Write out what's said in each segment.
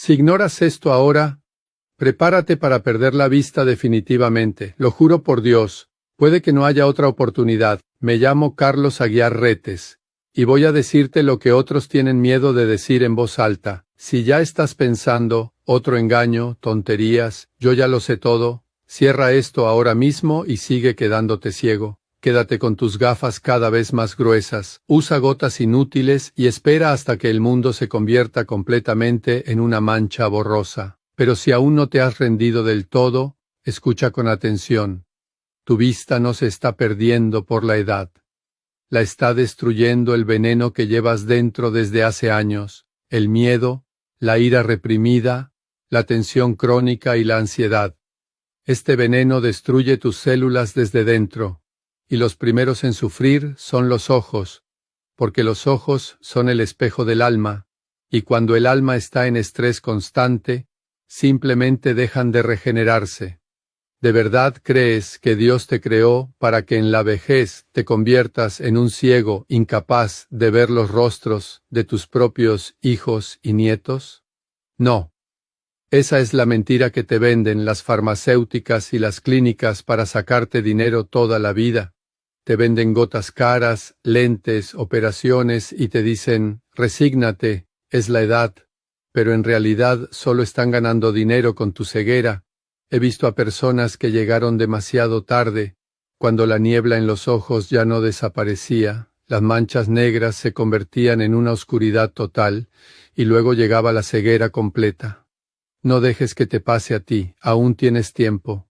Si ignoras esto ahora, prepárate para perder la vista definitivamente. Lo juro por Dios, puede que no haya otra oportunidad. Me llamo Carlos Aguiar Retes, y voy a decirte lo que otros tienen miedo de decir en voz alta. Si ya estás pensando, otro engaño, tonterías, yo ya lo sé todo, cierra esto ahora mismo y sigue quedándote ciego. Quédate con tus gafas cada vez más gruesas, usa gotas inútiles y espera hasta que el mundo se convierta completamente en una mancha borrosa. Pero si aún no te has rendido del todo, escucha con atención. Tu vista no se está perdiendo por la edad. La está destruyendo el veneno que llevas dentro desde hace años, el miedo, la ira reprimida, la tensión crónica y la ansiedad. Este veneno destruye tus células desde dentro. Y los primeros en sufrir son los ojos, porque los ojos son el espejo del alma, y cuando el alma está en estrés constante, simplemente dejan de regenerarse. ¿De verdad crees que Dios te creó para que en la vejez te conviertas en un ciego incapaz de ver los rostros de tus propios hijos y nietos? No. Esa es la mentira que te venden las farmacéuticas y las clínicas para sacarte dinero toda la vida. Te venden gotas caras, lentes, operaciones y te dicen, resígnate, es la edad, pero en realidad solo están ganando dinero con tu ceguera. He visto a personas que llegaron demasiado tarde, cuando la niebla en los ojos ya no desaparecía, las manchas negras se convertían en una oscuridad total y luego llegaba la ceguera completa. No dejes que te pase a ti, aún tienes tiempo.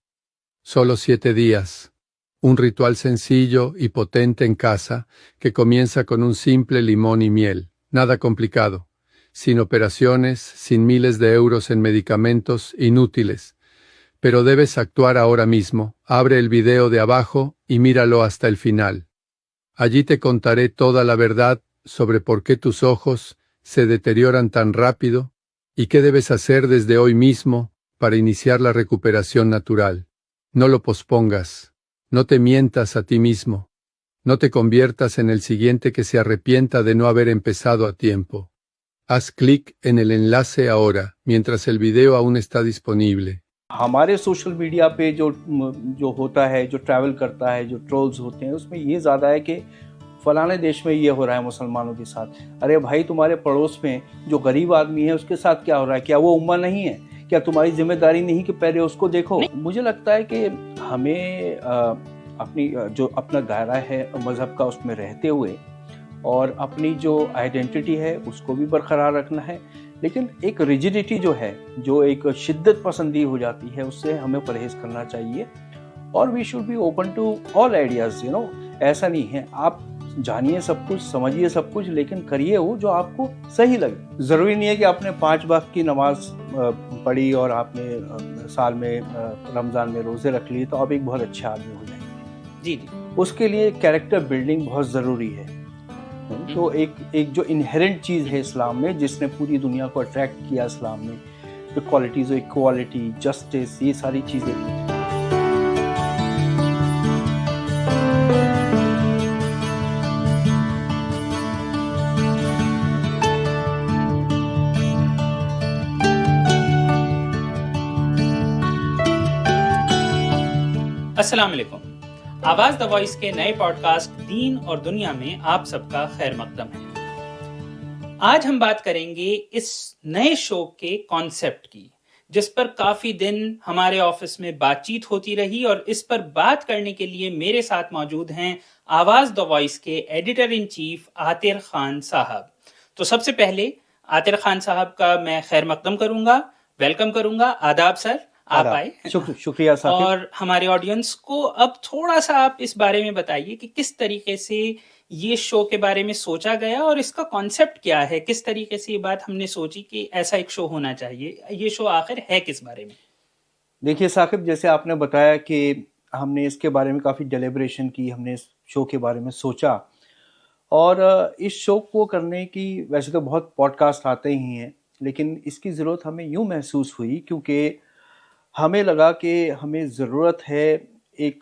Solo 7 días. Un ritual sencillo y potente en casa que comienza con un simple limón y miel, nada complicado, sin operaciones, sin miles de euros en medicamentos inútiles. Pero debes actuar ahora mismo. Abre el video de abajo y míralo hasta el final. Allí te contaré toda la verdad sobre por qué tus ojos se deterioran tan rápido y qué debes hacer desde hoy mismo para iniciar la recuperación natural. No lo pospongas. No te mientas a ti mismo. No te conviertas en el siguiente que se arrepienta de no haber empezado a tiempo. Haz clic en el enlace ahora, mientras el video aún está disponible. हमारे social media पे जो होता है, जो travel करता है, जो trolls होते हैं, उसमें ये ज़्यादा है कि फलाने देश में ये हो रहा है मुसलमानों के साथ। अरे भाई, तुम्हारे पड़ोस में जो गरीब आदमी है उसके साथ क्या हो रहा है? क्या वो उम्मा नहीं है? क्या तुम्हारी जिम्मेदारी नहीं कि पहले उसको देखो? मुझे लगता है कि हमें अपनी जो अपना दायरा है मज़हब का उसमें रहते हुए और अपनी जो आइडेंटिटी है उसको भी बरकरार रखना है, लेकिन एक रिजिडिटी जो है, जो एक शिद्दत पसंदी हो जाती है, उससे हमें परहेज़ करना चाहिए। और we should be open to all ideas, ऐसा नहीं है आप जानिए सब कुछ, समझिए सब कुछ, लेकिन करिए वो जो आपको सही लगे। ज़रूरी नहीं है कि आपने 5 वक्त की नमाज पढ़ी और आपने साल में रमज़ान में रोज़े रख लिए तो आप एक बहुत अच्छे आदमी हो जाएंगे। जी, उसके लिए कैरेक्टर बिल्डिंग बहुत ज़रूरी है। तो एक जो इनहेरेंट चीज़ है इस्लाम में, जिसने पूरी दुनिया को अट्रैक्ट किया इस्लाम में, जो क्वालिटीज़, इक्वालिटी, जस्टिस, ये सारी चीज़ें। अस्सलाम वालेकुम। आवाज द वॉइस के नए पॉडकास्ट दीन और दुनिया में आप सबका खैर मकदम है। आज हम बात करेंगे इस नए शो के कॉन्सेप्ट की, जिस पर काफी दिन हमारे ऑफिस में बातचीत होती रही, और इस पर बात करने के लिए मेरे साथ मौजूद हैं आवाज द वॉइस के editor in chief Aatir Khan साहब। तो सबसे पहले आतिर खान साहब का मैं खैर मकदम करूंगा, वेलकम करूंगा। आदाब सर, आप आए। शुक्रिया साकिब। और हमारे ऑडियंस को अब थोड़ा सा आप इस बारे में बताइए कि किस तरीके से ये शो के बारे में सोचा गया और इसका कॉन्सेप्ट क्या है, किस तरीके से ये बात हमने सोची कि ऐसा एक शो होना चाहिए। ये शो आखिर है किस बारे में? देखिए साकिब, जैसे आपने बताया कि हमने इसके बारे में काफ़ी डेलिब्रेशन की, हमने इस शो के बारे में सोचा, और इस शो को करने की वैसे तो बहुत पॉडकास्ट आते ही हैं, लेकिन इसकी ज़रूरत हमें यूँ महसूस हुई क्योंकि हमें लगा कि हमें ज़रूरत है एक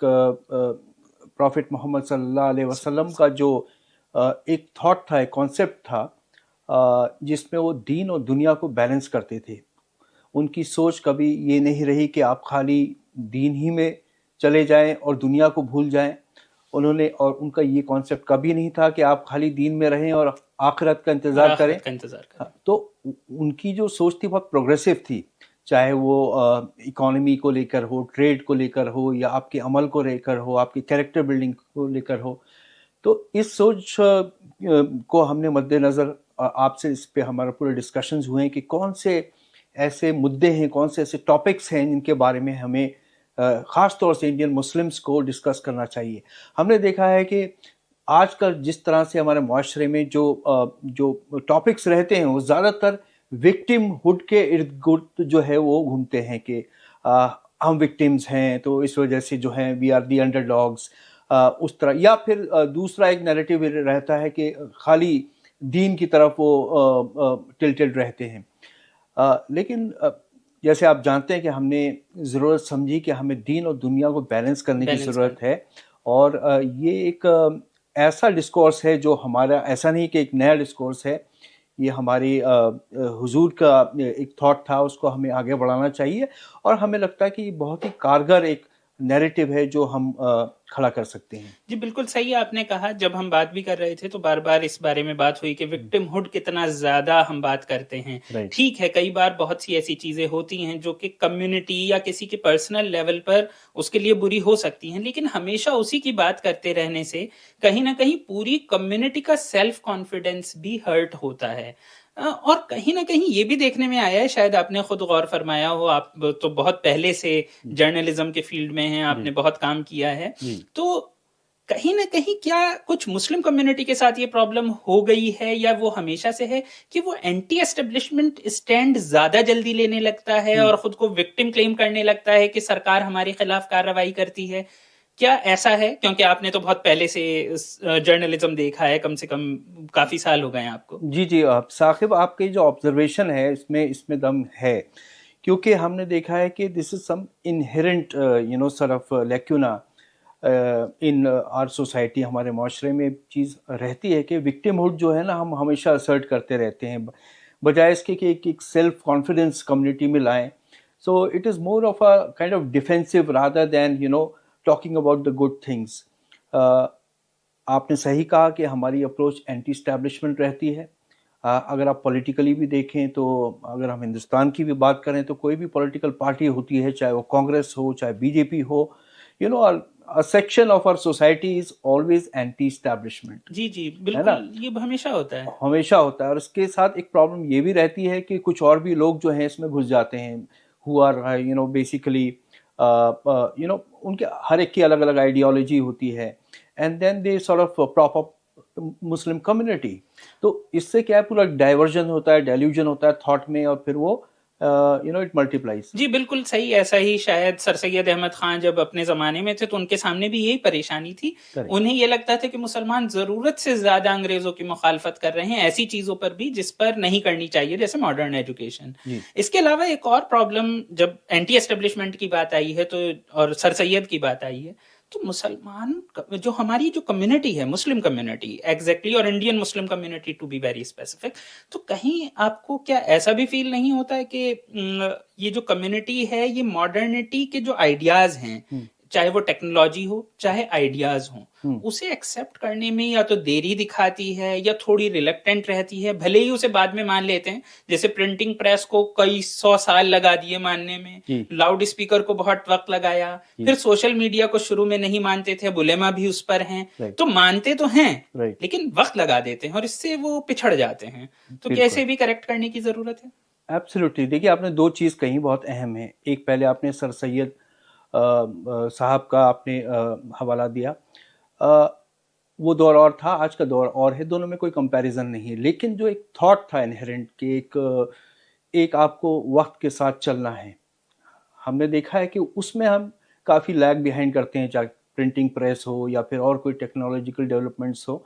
प्रॉफिट मोहम्मद सल्लल्लाहु अलैहि वसल्लम का जो एक थॉट था, एक कॉन्सेप्ट था, जिसमें वो दीन और दुनिया को बैलेंस करते थे। ان کی سوچ کبھی یہ نہیں رہی کہ آپ خالی دین ہی میں چلے جائیں اور دنیا کو بھول جائیں. انہوں نے اور ان کا یہ کانسیپٹ کبھی نہیں تھا کہ آپ خالی دین میں رہیں اور آخرت کا انتظار کریں. آخرت کا انتظار کریں. تو ان کی جو سوچ تھی بہت پروگریسو تھی, چاہے وہ اکانومی کو لے کر ہو, ٹریڈ کو لے کر ہو, یا آپ کے عمل کو لے کر ہو, آپ کی کیریکٹر بلڈنگ کو لے کر ہو. تو اس سوچ کو ہم نے مد نظر آپ سے اس پہ ہمارا پورے ڈسکشنز ہوئے ہیں کہ کون سے ایسے مدعے ہیں, کون سے ایسے ٹاپکس ہیں جن کے بارے میں ہمیں خاص طور سے انڈین مسلمس کو ڈسکس کرنا چاہیے. ہم نے دیکھا ہے کہ آج کل جس طرح سے ہمارے معاشرے میں جو ٹاپکس رہتے ہیں وہ زیادہ تر وکٹم ہوڈ کے ارد گرد جو ہے وہ گھومتے ہیں کہ ہم وکٹمز ہیں تو اس وجہ سے جو ہیں وی آر دی انڈر ڈاگس, اس طرح. یا پھر دوسرا ایک نیریٹو رہتا ہے کہ خالی دین کی طرف وہ ٹلٹڈ رہتے ہیں. لیکن جیسے آپ جانتے ہیں کہ ہم نے ضرورت سمجھی کہ ہمیں دین اور دنیا کو بیلنس کرنے کی ضرورت ہے, اور یہ ایک ایسا ڈسکورس ہے جو ہمارا, ایسا نہیں کہ ایک نیا ڈسکورس ہے, یہ ہماری حضور کا ایک تھاٹ تھا, اس کو ہمیں آگے بڑھانا چاہیے. اور ہمیں لگتا ہے کہ یہ بہت ہی کارگر ایک نیریٹو ہے جو ہم کھڑا کر سکتے ہیں. جی بالکل صحیح آپ نے کہا. جب ہم بات بھی کر رہے تھے تو بار بار اس بارے میں بات ہوئی کہ وکٹم ہوڈ کتنا زیادہ ہم بات کرتے ہیں. ٹھیک ہے, کئی بار بہت سی ایسی چیزیں ہوتی ہیں جو کہ کمیونٹی یا کسی کے پرسنل لیول پر اس کے لیے بری ہو سکتی ہیں, لیکن ہمیشہ اسی کی بات کرتے رہنے سے کہیں نہ کہیں پوری کمیونٹی کا سیلف کانفیڈنس بھی ہرٹ ہوتا ہے. اور کہیں نہ کہیں یہ بھی دیکھنے میں آیا ہے, شاید آپ نے خود غور فرمایا ہو, آپ تو بہت پہلے سے جرنلزم کے فیلڈ میں ہیں, آپ نے بہت کام کیا ہے, تو کہیں نہ کہیں کیا کچھ مسلم کمیونٹی کے ساتھ یہ پرابلم ہو گئی ہے, یا وہ ہمیشہ سے ہے کہ وہ اینٹی اسٹیبلشمنٹ اسٹینڈ زیادہ جلدی لینے لگتا ہے اور خود کو وکٹم کلیم کرنے لگتا ہے کہ سرکار ہمارے خلاف کارروائی کرتی ہے؟ کیا ایسا ہے؟ کیونکہ آپ نے تو بہت پہلے سے جرنلزم دیکھا ہے, کم سے کم کافی سال ہو گئے ہیں آپ کو. جی ثاقب, آپ کی جو آبزرویشن ہے اس میں دم ہے, کیونکہ ہم نے دیکھا ہے کہ دس از سم انہیرنٹ سort of lacuna in our society. ہمارے معاشرے میں چیز رہتی ہے کہ وکٹم ہوڈ جو ہے نا, ہم ہمیشہ اسرٹ کرتے رہتے ہیں بجائے اس کے کہ ایک سیلف کانفیڈنس کمیونٹی میں لائیں. So it is more of a kind of defensive rather than talking about the good things. آپ نے صحیح کہا کہ ہماری اپروچ اینٹی اسٹیبلشمنٹ رہتی ہے. اگر آپ پولیٹیکلی بھی دیکھیں تو اگر ہم ہندوستان کی بھی بات کریں تو کوئی بھی پولیٹیکل پارٹی ہوتی ہے, چاہے وہ کانگریس ہو, چاہے B J P who, a section of our society is always anti-establishment. جی بالکل, یہ ہمیشہ ہوتا ہے, ہمیشہ ہوتا ہے. اور اس کے ساتھ ایک پرابلم یہ بھی رہتی ہے کہ کچھ اور بھی لوگ جو ہیں اس میں گھس جاتے ہیں, who are basically ان کے ہر ایک کی الگ الگ آئیڈیالوجی ہوتی ہے, and then they sort of prop up Muslim community. تو اس سے کیا ہے, پورا ڈائیورژن ہوتا ہے, ڈیلیوژن ہوتا ہے تھاٹ میں, اور پھر وہ اٹ ملٹیپلائز. جی بالکل صحیح. ایسا ہی شاید سر سید احمد خان جب اپنے زمانے میں تھے تو ان کے سامنے بھی یہی پریشانی تھی. انہیں یہ لگتا تھا کہ مسلمان ضرورت سے زیادہ انگریزوں کی مخالفت کر رہے ہیں ایسی چیزوں پر بھی جس پر نہیں کرنی چاہیے, جیسے ماڈرن ایجوکیشن. اس کے علاوہ ایک اور پرابلم جب اینٹی اسٹیبلشمنٹ کی بات آئی ہے تو, اور سر سید کی بات آئی ہے, تو مسلمان جو ہماری جو کمیونٹی ہے, مسلم کمیونٹی ایگزیکٹلی, اور Indian Muslim community to be very specific, تو کہیں آپ کو کیا ایسا بھی فیل نہیں ہوتا ہے کہ یہ جو کمیونٹی ہے یہ ماڈرنٹی کے جو آئیڈیاز ہیں, چاہے وہ ٹیکنالوجی ہو چاہے آئیڈیاز ہوں, اسے ایکسیپٹ کرنے میں یا تو دیری دکھاتی ہے یا تھوڑی ریلیکٹنٹ رہتی ہے, بھلے ہی اسے بعد میں مان لیتے ہیں. جیسے پرنٹنگ پریس کو کئی 100 سال لگا دیے ماننے میں, لاؤڈ اسپیکر کو بہت وقت لگایا, پھر سوشل میڈیا کو شروع میں نہیں مانتے تھے, بلیما بھی اس پر ہیں, تو مانتے تو ہیں لیکن وقت لگا دیتے ہیں اور اس سے وہ پچھڑ جاتے ہیں. تو کیسے بھی کریکٹ کرنے کی ضرورت ہے. ایبسلیوٹلی. دیکھیے آپ نے دو چیز کہیں بہت اہم ہے. ایک پہلے آپ نے سر سید صاحب کا آپ نے حوالہ دیا, وہ دور اور تھا, آج کا دور اور ہے, دونوں میں کوئی کمپیریزن نہیں ہے. لیکن جو ایک تھاٹ تھا انہیرنٹ کہ ایک آپ کو وقت کے ساتھ چلنا ہے, ہم نے دیکھا ہے کہ اس میں ہم کافی لیگ بیہائنڈ کرتے ہیں, چاہے پرنٹنگ پریس ہو یا پھر اور کوئی ٹیکنالوجیکل ڈیولپمنٹس ہو.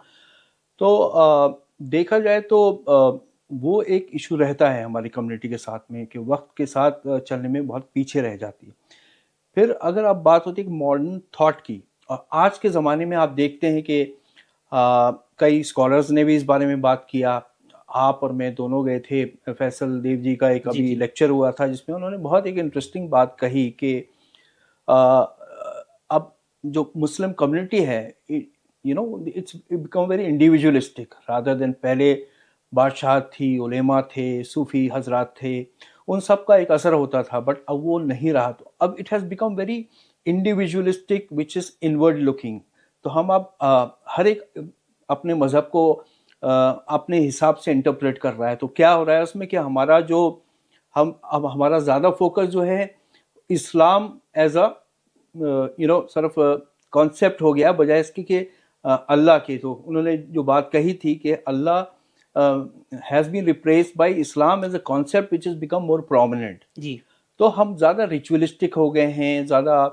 تو دیکھا جائے تو وہ ایک ایشو رہتا ہے ہماری کمیونٹی کے ساتھ میں کہ وقت کے ساتھ چلنے میں بہت پیچھے رہ جاتی ہے. پھر اگر آپ بات ہوتی ہے کہ ماڈرن تھاٹ کی, اور آج کے زمانے میں آپ دیکھتے ہیں کہ کئی اسکالرز نے بھی اس بارے میں بات کیا. آپ اور میں دونوں گئے تھے, فیصل دیو جی کا ایک ابھی لیکچر ہوا تھا جس میں انہوں نے بہت ایک انٹرسٹنگ بات کہی کہ اب جو مسلم کمیونٹی ہے, you know, it's become very individualistic rather than. پہلے بادشاہت تھی, علماء تھے, صوفی حضرات تھے, ان سب کا ایک اثر ہوتا تھا, بٹ اب وہ نہیں رہا. تو اب it has become very individualistic which is inward looking. تو ہم اب ہر ایک اپنے مذہب کو اپنے حساب سے انٹرپریٹ کر رہا ہے. تو کیا ہو رہا ہے اس میں کہ ہمارا جو اب ہمارا زیادہ فوکس جو ہے اسلام ایز اے یو نو صرف کانسیپٹ ہو گیا, بجائے اس کی کہ اللہ کے. تو انہوں نے جو بات کہی تھی کہ اللہ has been replaced by Islam as a concept which has become more prominent. جی. تو ہم زیادہ ریچولسٹک ہو گئے ہیں, زیادہ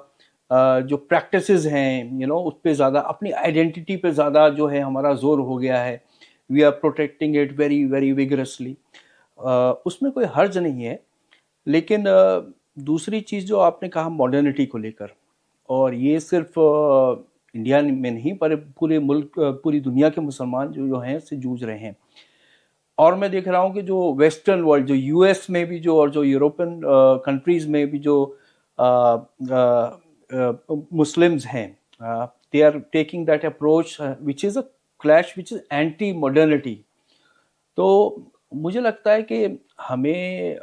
جو پریکٹسز ہیں یو نو اس پہ زیادہ, اپنی آئیڈینٹی پہ زیادہ جو ہے ہمارا زور ہو گیا ہے. We are protecting it very very vigorously. اس میں کوئی حرج نہیں ہے, لیکن دوسری چیز جو آپ نے کہا ماڈرنٹی کو لے کر, اور یہ صرف انڈیا میں نہیں پر پورے ملک, پوری دنیا کے مسلمان جو ہیں اس سے جوجھ رہے ہیں. اور میں دیکھ رہا ہوں کہ جو ویسٹرن ورلڈ, جو یو ایس میں بھی جو, اور جو یوروپین کنٹریز میں بھی جو مسلمز ہیں, they are taking that approach which is a clash which is anti modernity. تو مجھے لگتا ہے کہ ہمیں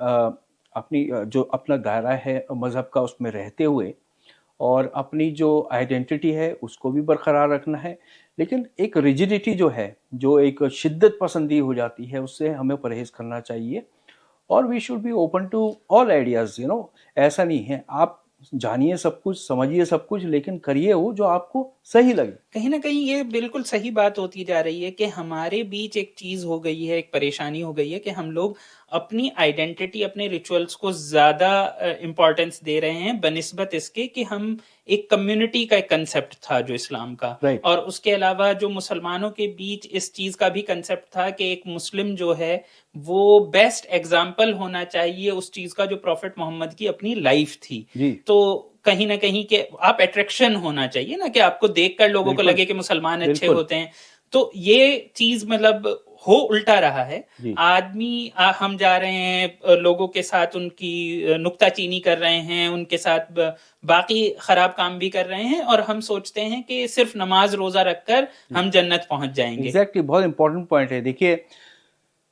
اپنی جو اپنا دائرہ ہے مذہب کا اس میں رہتے ہوئے اور اپنی جو آئیڈینٹی ہے اس کو بھی برقرار رکھنا ہے, لیکن ایک ریجیڈیٹی جو ہے, جو ایک شدت پسندی ہو جاتی ہے, اس سے ہمیں پرہیز کرنا چاہیے. اور we should be open to all ideas. You know, ایسا نہیں ہے آپ جانیے سب کچھ, سمجھیے سب کچھ, لیکن کریے وہ جو آپ کو صحیح لگے. کہیں نہ کہیں یہ بالکل صحیح بات ہوتی جا رہی ہے کہ ہمارے بیچ ایک چیز ہو گئی ہے, ایک پریشانی ہو گئی ہے کہ ہم لوگ اپنی آئیڈینٹی, اپنے ریچولز کو زیادہ امپورٹنس دے رہے ہیں بنسبت اس کے کہ ہم ایک کمیونٹی کا ایک کنسیپٹ تھا جو اسلام کا, اور اس کے علاوہ جو مسلمانوں کے بیچ اس چیز کا بھی کنسیپٹ تھا کہ ایک مسلم جو ہے وہ بیسٹ ایگزامپل ہونا چاہیے اس چیز کا جو پروفٹ محمد کی اپنی لائف تھی. تو کہیں نہ کہیں کہ آپ اٹریکشن ہونا چاہیے نا, کہ آپ کو دیکھ کر لوگوں کو لگے کہ مسلمان اچھے ہوتے ہیں. تو یہ چیز مطلب ہو الٹا رہا ہے. آدمی, ہم جا رہے ہیں لوگوں کے ساتھ ان کی نکتہ چینی کر رہے ہیں, ان کے ساتھ باقی خراب کام بھی کر رہے ہیں, اور ہم سوچتے ہیں کہ صرف نماز روزہ رکھ کر ہم جنت پہنچ جائیں گے. ایگزیکٹلی, بہت امپورٹنٹ پوائنٹ ہے. دیکھیے,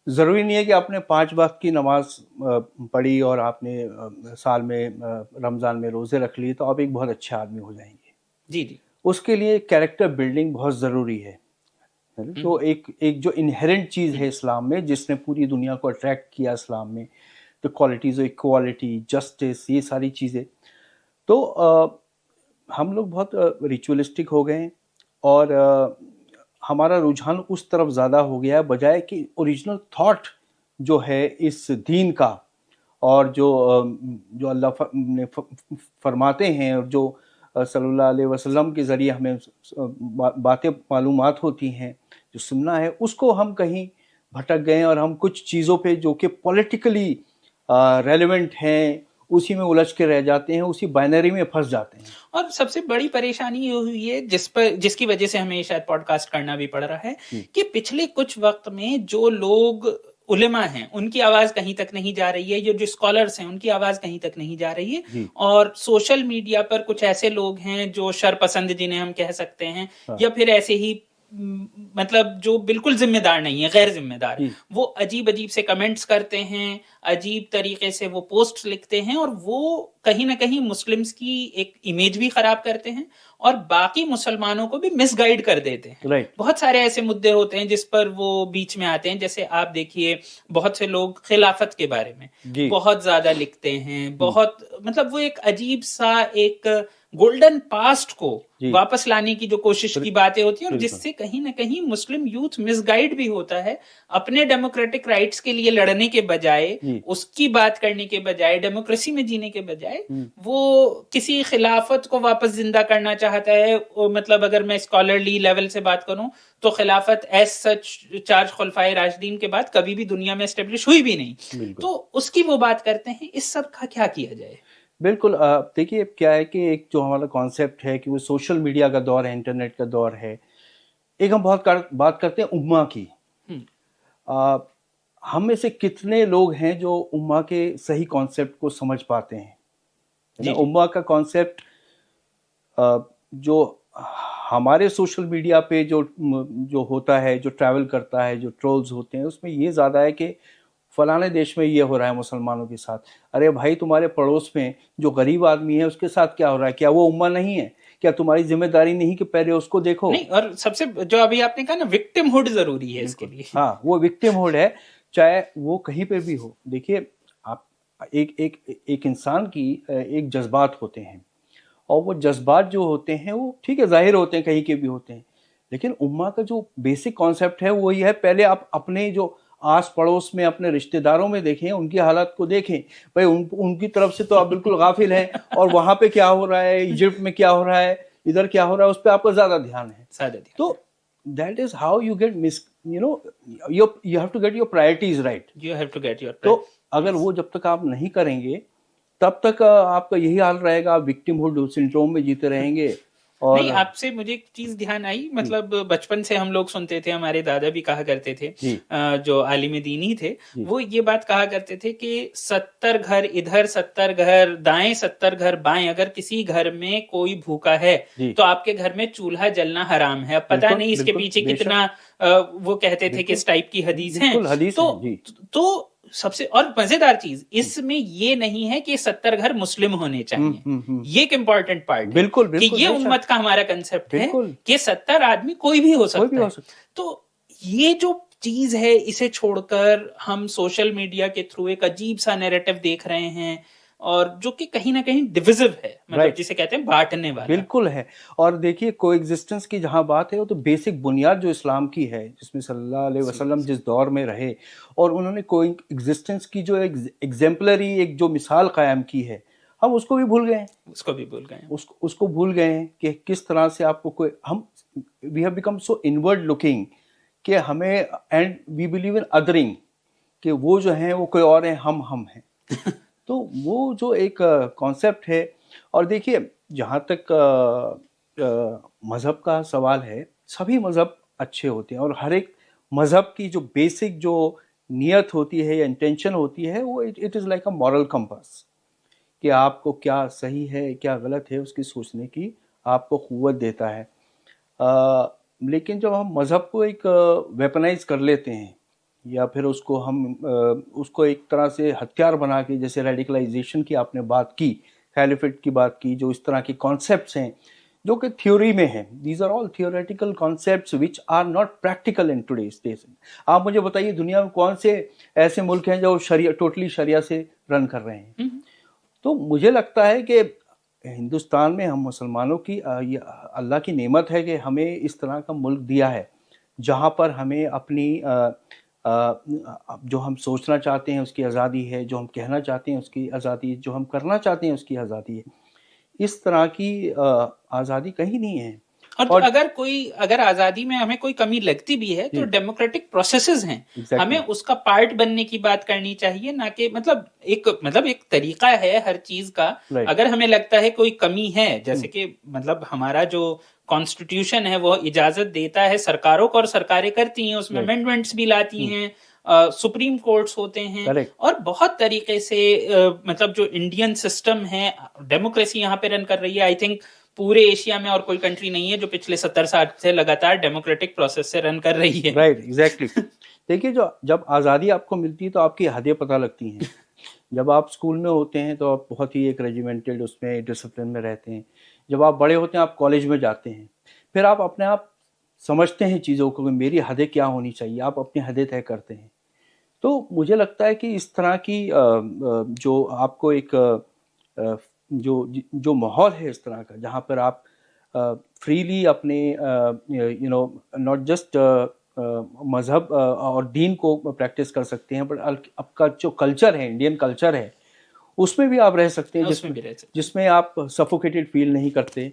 ضروری نہیں ہے کہ آپ نے 5 وقت کی نماز پڑھی اور آپ نے سال میں رمضان میں روزے رکھ لیے تو آپ ایک بہت اچھے آدمی ہو جائیں گے. جی جی. اس کے لیے کیریکٹر بلڈنگ بہت ضروری ہے. تو ایک جو انہیرنٹ چیز ہے اسلام میں, جس نے پوری دنیا کو اٹریکٹ کیا اسلام میں, تو کوالٹیز آف ایکوالٹی, جسٹس, یہ ساری چیزیں. تو ہم لوگ بہت ریچولسٹک ہو گئے ہیں, اور ہمارا رجحان اس طرف زیادہ ہو گیا ہے, بجائے کہ اوریجنل تھاٹ جو ہے اس دین کا, اور جو اللہ نے فرماتے ہیں, اور جو صلی اللہ علیہ وسلم کے ذریعے ہمیں باتیں معلومات ہوتی ہیں, جو سننا ہے, اس کو ہم کہیں بھٹک گئے, اور ہم کچھ چیزوں پہ جو کہ پولیٹیکلی ریلیونٹ ہیں اسی میں الجھ کے رہ جاتے ہیں, اسی بائنری میں پھنس جاتے ہیں. اور سب سے بڑی پریشانی یہ ہوئی ہے جس کی وجہ سے ہمیں شاید پوڈ کاسٹ کرنا بھی پڑ رہا ہے, کہ پچھلے کچھ وقت میں جو لوگ علماء ہیں ان کی آواز کہیں تک نہیں جا رہی ہے, جو اسکالرس ہیں ان کی آواز کہیں تک نہیں جا رہی ہے, اور سوشل میڈیا پر کچھ ایسے لوگ ہیں جو شر پسند جنہیں ہم کہہ سکتے ہیں, یا پھر ایسے ہی مطلب جو بالکل ذمہ دار نہیں ہے, غیر ذمہ دار, وہ عجیب عجیب سے کمنٹس کرتے ہیں, عجیب طریقے سے وہ پوسٹ لکھتے ہیں, اور وہ کہیں نہ کہیں مسلمز کی ایک امیج بھی خراب کرتے ہیں اور باقی مسلمانوں کو بھی مس گائیڈ کر دیتے ہیں. بہت سارے ایسے مدعے ہوتے ہیں جس پر وہ بیچ میں آتے ہیں, جیسے آپ دیکھیے بہت سے لوگ خلافت کے بارے میں بہت زیادہ لکھتے ہیں, بہت مطلب وہ ایک عجیب سا ایک گولڈن پاسٹ کو واپس لانے کی جو کوشش کی باتیں ہوتی ہیں, اور جس سے کہیں نہ کہیں مسلم یوتھ مس گائیڈ بھی ہوتا ہے. اپنے ڈیموکریٹک رائٹس کے لیے لڑنے کے بجائے, اس کی بات کرنے کے بجائے, ڈیموکریسی میں جینے کے بجائے, وہ کسی خلافت کو واپس زندہ کرنا چاہتا ہے. مطلب اگر میں اسکالرلی لیول سے بات کروں تو خلافت ایز سچ 4 خلفائے راشدین کے بعد کبھی بھی دنیا میں اسٹیبلش ہوئی بھی نہیں, تو اس کی وہ بات کرتے ہیں. اس سب کا کیا کیا جائے؟ بالکل, دیکھیے کیا ہے کہ ایک جو ہمارا کانسیپٹ ہے کہ وہ سوشل میڈیا کا دور ہے, انٹرنیٹ کا دور ہے. ایک ہم بہت بات کرتے ہیں امہ کی. हम में से कितने लोग हैं जो उम्मा के सही कॉन्सेप्ट को समझ पाते हैं? जी, जी। उम्मा का कॉन्सेप्ट जो हमारे सोशल मीडिया पे जो होता है, जो ट्रैवल करता है, जो ट्रोल्स होते हैं, उसमें ये ज़्यादा है कि फलाने देश में ये हो रहा है मुसलमानों के साथ। अरे भाई, तुम्हारे पड़ोस में जो गरीब आदमी है उसके साथ क्या हो रहा है? क्या वो उम्मा नहीं है? क्या तुम्हारी जिम्मेदारी नहीं कि पहले उसको देखो? नहीं, और सबसे जो अभी आपने कहा ना, विक्टिमहुड जरूरी है इसके लिए। हाँ, वो विक्टिमहुड है, चाहे वो कहीं पे भी हो। देखिए, आप एक इंसान की एक जज्बात होते हैं, और वो जज्बात जो होते हैं वो ठीक है, जाहिर होते हैं, कहीं के भी होते हैं, लेकिन उम्मा का जो बेसिक कॉन्सेप्ट है वो ये है, पहले आप अपने जो आस पड़ोस में अपने रिश्तेदारों में देखें, उनकी हालत को देखें। भाई उनकी तरफ से तो आप बिल्कुल गाफिल हैं, और वहां पे क्या हो रहा है, इजिप्ट में क्या हो रहा है, इधर क्या हो रहा है, उस पर आपका ज्यादा ध्यान है। तो that is how you get you have to get your priorities right. You have to get your. तो अगर वो जब तक आप नहीं करेंगे तब तक आपका यही हाल रहेगा, आप विक्टिमहुड सिंड्रोम में जीते रहेंगे। और नहीं, आपसे मुझे एक चीज ध्यान आई, मतलब बचपन से हम लोग सुनते थे, हमारे दादा भी कहा करते थे, जो आलिम दीनी थे, वो ये बात कहा करते थे कि 70 घर इधर, 70 घर दाएं, 70 घर बाएं, अगर किसी घर में कोई भूखा है तो आपके घर में चूल्हा जलना हराम है। अब पता नहीं इसके पीछे कितना वो कहते थे किस टाइप की हदीस है। तो सबसे और मजेदार चीज इसमें ये नहीं है कि 70 घर मुस्लिम होने चाहिए। ये एक इम्पोर्टेंट पार्ट है, बिल्कुल, कि ये उम्मत का हमारा कंसेप्ट है कि 70 आदमी कोई भी हो सकता है। तो ये जो चीज है, इसे छोड़कर हम सोशल मीडिया के थ्रू एक अजीब सा नैरेटिव देख रहे हैं, और जो कि कहीं ना कहीं डिविजिव है, मतलब जिसे कहते हैं बांटने वाला। बिल्कुल है। और देखिए, कोएग्जिस्टेंस की जहां बात है, वो तो बेसिक बुनियाद जो इस्लाम की है, जिसमें सल्लल्लाहु अलैहि वसल्लम जिस दौर में रहे, और उन्होंने कोएग्जिस्टेंस की जो एग्जेम्पलरी एक जो मिसाल कायम की है, हम उसको भी भूल गए हैं। उसको भूल गए हैं कि किस तरह से आपको कोई we have become so inward looking कि हमें, and we believe in othering, कि वो जो है वो कोई और है, हम हैं। तो वो जो एक कॉन्सेप्ट है। और देखिए, जहाँ तक मज़हब का सवाल है, सभी मज़हब अच्छे होते हैं, और हर एक मज़हब की जो बेसिक जो नियत होती है या इंटेंशन होती है, वो it is like a moral compass, कि आपको क्या सही है क्या गलत है उसकी सोचने की आपको क़ुव्वत देता है। लेकिन जब हम मज़हब को एक वेपनाइज कर लेते हैं, या फिर उसको एक तरह से हथियार बना के, जैसे रेडिकलाइजेशन की आपने बात की, खैलिफेट की बात की, जो इस तरह के कॉन्सेप्ट्स हैं जो कि थ्योरी में हैं, these are all theoretical concepts which are not practical in today's days. आप मुझे बताइए, दुनिया में कौन से ऐसे मुल्क हैं जो टोटली शरिया से रन कर रहे हैं? तो मुझे लगता है कि हिंदुस्तान में हम मुसलमानों की अल्लाह की नेमत है कि हमें इस तरह का मुल्क दिया है, जहाँ पर हमें अपनी जो हम सोचना चाहते हैं उसकी आज़ादी है, जो हम कहना चाहते हैं उसकी आज़ादी है, जो हम करना चाहते हैं उसकी आज़ादी है। इस तरह की आज़ादी कहीं नहीं है। और अगर आज़ादी में हमें कोई कमी लगती भी है तो डेमोक्रेटिक प्रोसेसेस हैं, हमें उसका पार्ट बनने की बात करनी चाहिए, ना कि मतलब एक तरीका है हर चीज का। अगर हमें लगता है कोई कमी है, जैसे कि मतलब हमारा जो कॉन्स्टिट्यूशन है वो इजाजत देता है सरकारों को, और सरकारें करती हैं, उसमें अमेंडमेंट्स भी लाती हैं, सुप्रीम कोर्ट्स होते हैं, और बहुत तरीके से मतलब जो इंडियन सिस्टम है, डेमोक्रेसी यहाँ पे रन कर रही है। आई थिंक पूरे एशिया में और कोई कंट्री नहीं है जो पिछले 70 साल से लगातार डेमोक्रेटिक प्रोसेस से रन कर रही है। Right, exactly. देखिए, जब आज़ादी आपको मिलती है तो आपकी हदें पता लगती हैं। जब आप स्कूल में होते हैं तो आप बहुत ही एक रेजिमेंटेड उसमें डिसिप्लिन में रहते हैं। जब आप बड़े होते हैं, आप कॉलेज में जाते हैं, फिर आप अपने आप समझते हैं चीज़ों को, मेरी हदें क्या होनी चाहिए, आप अपनी हदें तय करते हैं। तो मुझे लगता है कि इस तरह की जो आपको एक जो माहौल है इस तरह का, जहाँ पर आप फ्रीली अपने नॉट जस्ट मज़हब और दीन को प्रैक्टिस कर सकते हैं, बट आपका जो कल्चर है, इंडियन कल्चर है, उसमें भी आप रह सकते हैं, जिसमें आप सफोकेटेड फील नहीं करते,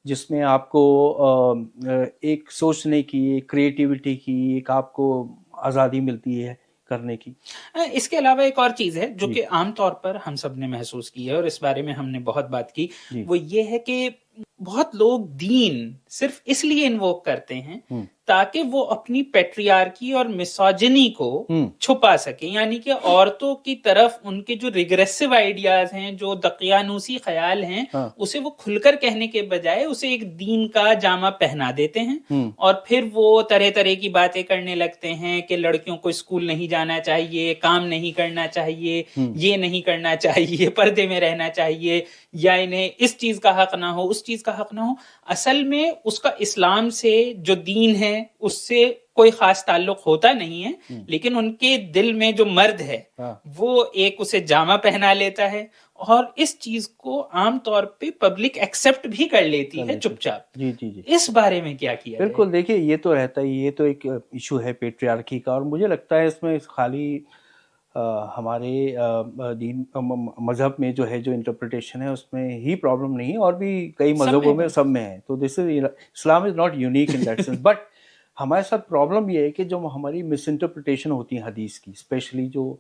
जिसमें आपको एक सोचने की, क्रिएटिविटी की, एक आपको आज़ादी मिलती है करने की। इसके अलावा एक और चीज है जो कि आमतौर पर हम सब ने महसूस की है, और इस बारे में हमने बहुत बात की, वो ये है कि बहुत लोग दीन सिर्फ इसलिए इन्वोक करते हैं تاکہ وہ اپنی پیٹریارکی اور مسوجنی کو چھپا سکیں، یعنی کہ عورتوں کی طرف ان کے جو ریگریسو آئیڈیاز ہیں، جو دقیانوسی خیال ہیں، اسے وہ کھل کر کہنے کے بجائے اسے ایک دین کا جامہ پہنا دیتے ہیں، اور پھر وہ طرح طرح کی باتیں کرنے لگتے ہیں کہ لڑکیوں کو اسکول نہیں جانا چاہیے، کام نہیں کرنا چاہیے، یہ نہیں کرنا چاہیے، پردے میں رہنا چاہیے، یا انہیں اس چیز کا حق نہ ہو، اس چیز کا حق نہ ہو۔ اصل میں اس کا اسلام سے جو دین ہے اس سے کوئی خاص تعلق ہوتا نہیں ہے، لیکن ان کے دل میں جو مرد ہے وہ ایک اسے جامہ پہنا لیتا ہے، اور اس چیز کو عام طور پہ پبلک ایکسپٹ بھی کر لیتی ہے چپ چاپ۔ جی جی جی، اس بارے میں کیا کیا؟ بالکل، دیکھیے یہ تو رہتا ہی، یہ تو ایک ایشو ہے پیٹریارکی کا، اور مجھے لگتا ہے اس میں خالی ہمارے دین مذہب میں جو ہے جو انٹرپریٹیشن ہے اس میں ہی پرابلم نہیں، اور بھی کئی مذہبوں میں سب میں ہے، تو this is Islam is not unique in that sense, but ہمارے ساتھ پرابلم یہ ہے کہ جو ہماری مس انٹرپریٹیشن ہوتی ہیں حدیث کی، اسپیشلی جو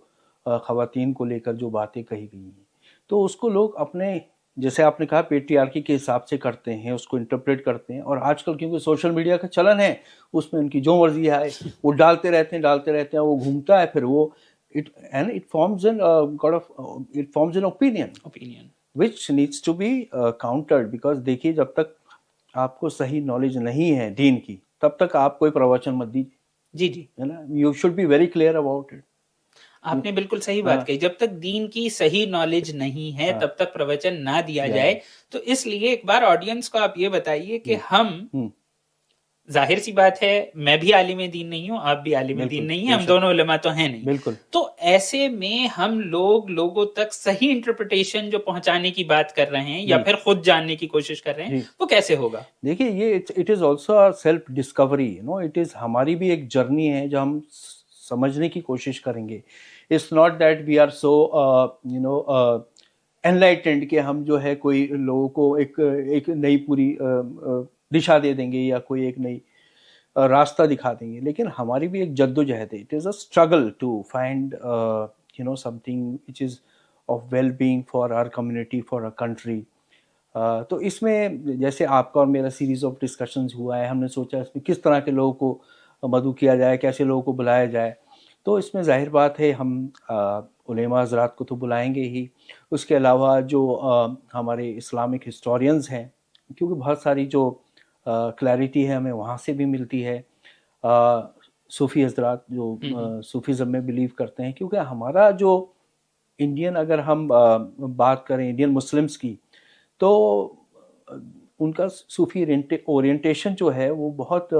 خواتین کو لے کر جو باتیں کہی گئی ہیں، تو اس کو لوگ اپنے، جیسے آپ نے کہا، پیٹریارکی کے حساب سے کرتے ہیں، اس کو انٹرپریٹ کرتے ہیں، اور آج کل کیونکہ سوشل میڈیا کا چلن ہے، اس میں ان کی جو مرضی ہے وہ ڈالتے رہتے ہیں، وہ گھومتا ہے، پھر وہ it forms an opinion which needs to be countered, because دیکھیے جب تک آپ کو صحیح نالج نہیں ہے دین کی تب تک آپ کوئی پروچن مت دیجیے، جی جی، ہے نا، you should be very clear about it۔ آپ نے بالکل صحیح بات کہی، جب تک دین کی صحیح نالج نہیں ہے تب تک پروچن نہ دیا جائے۔ تو اس لیے ایک بار آڈینس کو آپ یہ بتائیے کہ ہم، ظاہر سی بات ہے میں بھی عالم دین نہیں ہوں، آپ بھی عالم دین نہیں ہیں، ہم دونوں علماء تو ہیں نہیں، بالکل، تو ایسے میں ہم لوگوں تک صحیح انٹرپریٹیشن جو پہنچانے کی بات کر رہے ہیں یا پھر خود جاننے کی کوشش کر رہے ہیں، وہ کیسے ہوگا؟ دیکھیے یہ it is also self Discovery, it is ہماری بھی ایک جرنی ہے جو ہم سمجھنے کی کوشش کریں گے۔ It's not that we are so enlightened کہ ہم جو ہے کوئی لوگوں کو ایک نئی پوری دشا دے دیں گے یا کوئی ایک نئی راستہ دکھا دیں گے، لیکن ہماری بھی ایک جد و جہد ہے۔ It is a struggle to find something which is of well being for our community, for our country. تو اس میں جیسے آپ کا اور میرا سیریز آف ڈسکشنز ہوا ہے، ہم نے سوچا اس میں کس طرح کے لوگوں کو مدعو کیا جائے، کیسے لوگوں کو بلایا جائے، تو اس میں ظاہر بات ہے ہم علماء حضرات کو تو بلائیں گے ہی، اس کے علاوہ جو ہمارے اسلامک ہسٹورینز ہیں، کیونکہ بہت ساری جو کلیئرٹی ہے ہمیں وہاں سے بھی ملتی ہے، صوفی حضرات جو صوفیزم میں بلیو کرتے ہیں، کیونکہ ہمارا جو انڈین، اگر ہم بات کریں انڈین مسلمس کی، تو ان کا صوفی اورینٹیشن جو ہے وہ بہت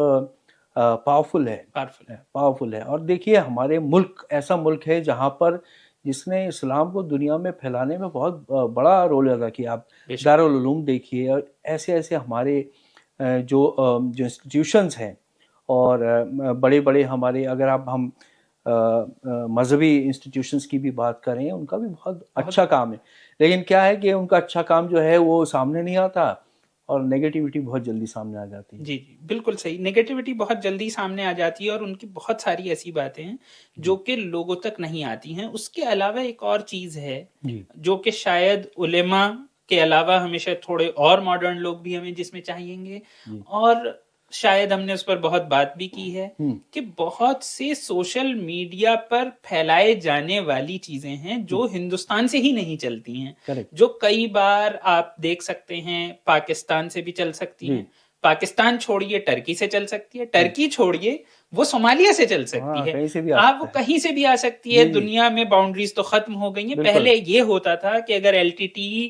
پاورفل ہے۔ اور دیکھیے ہمارے ملک ایسا ملک ہے جہاں پر جس نے اسلام کو دنیا میں پھیلانے میں بہت بڑا رول ادا کیا۔ آپ دارالعلوم دیکھیے، اور ایسے ہمارے جو انسٹیٹیوشنز ہیں، اور بڑے بڑے ہمارے، اگر ہم مذہبی انسٹیٹیوشنز کی بھی بات کریں، ان کا بھی بہت اچھا کام ہے، لیکن کیا ہے کہ ان کا اچھا کام جو ہے وہ سامنے نہیں آتا، اور نیگیٹیوٹی بہت جلدی سامنے آ جاتی ہے۔ جی جی بالکل صحیح، نیگیٹیوٹی بہت جلدی سامنے آ جاتی ہے، اور ان کی بہت ساری ایسی باتیں ہیں جو کہ لوگوں تک نہیں آتی ہیں۔ اس کے علاوہ ایک اور چیز ہے جو کہ شاید علماء کے علاوہ ہمیشہ تھوڑے اور ماڈرن لوگ بھی ہمیں جس میں چاہییں گے، اور شاید ہم نے اس پر بہت بات بھی کی ہے، کہ بہت سے سوشل میڈیا پر پھیلائے جانے والی چیزیں ہیں جو ہندوستان سے ہی نہیں چلتی ہیں، جو کئی بار آپ دیکھ سکتے ہیں پاکستان سے بھی چل سکتی ہیں، پاکستان چھوڑیے ٹرکی سے چل سکتی ہے، ٹرکی چھوڑیے وہ صومالیہ سے چل سکتی ہے، آپ وہ کہیں سے بھی آ سکتی ہے۔ دنیا میں باؤنڈریز تو ختم ہو گئی ہیں۔ پہلے یہ ہوتا تھا کہ اگر LTTE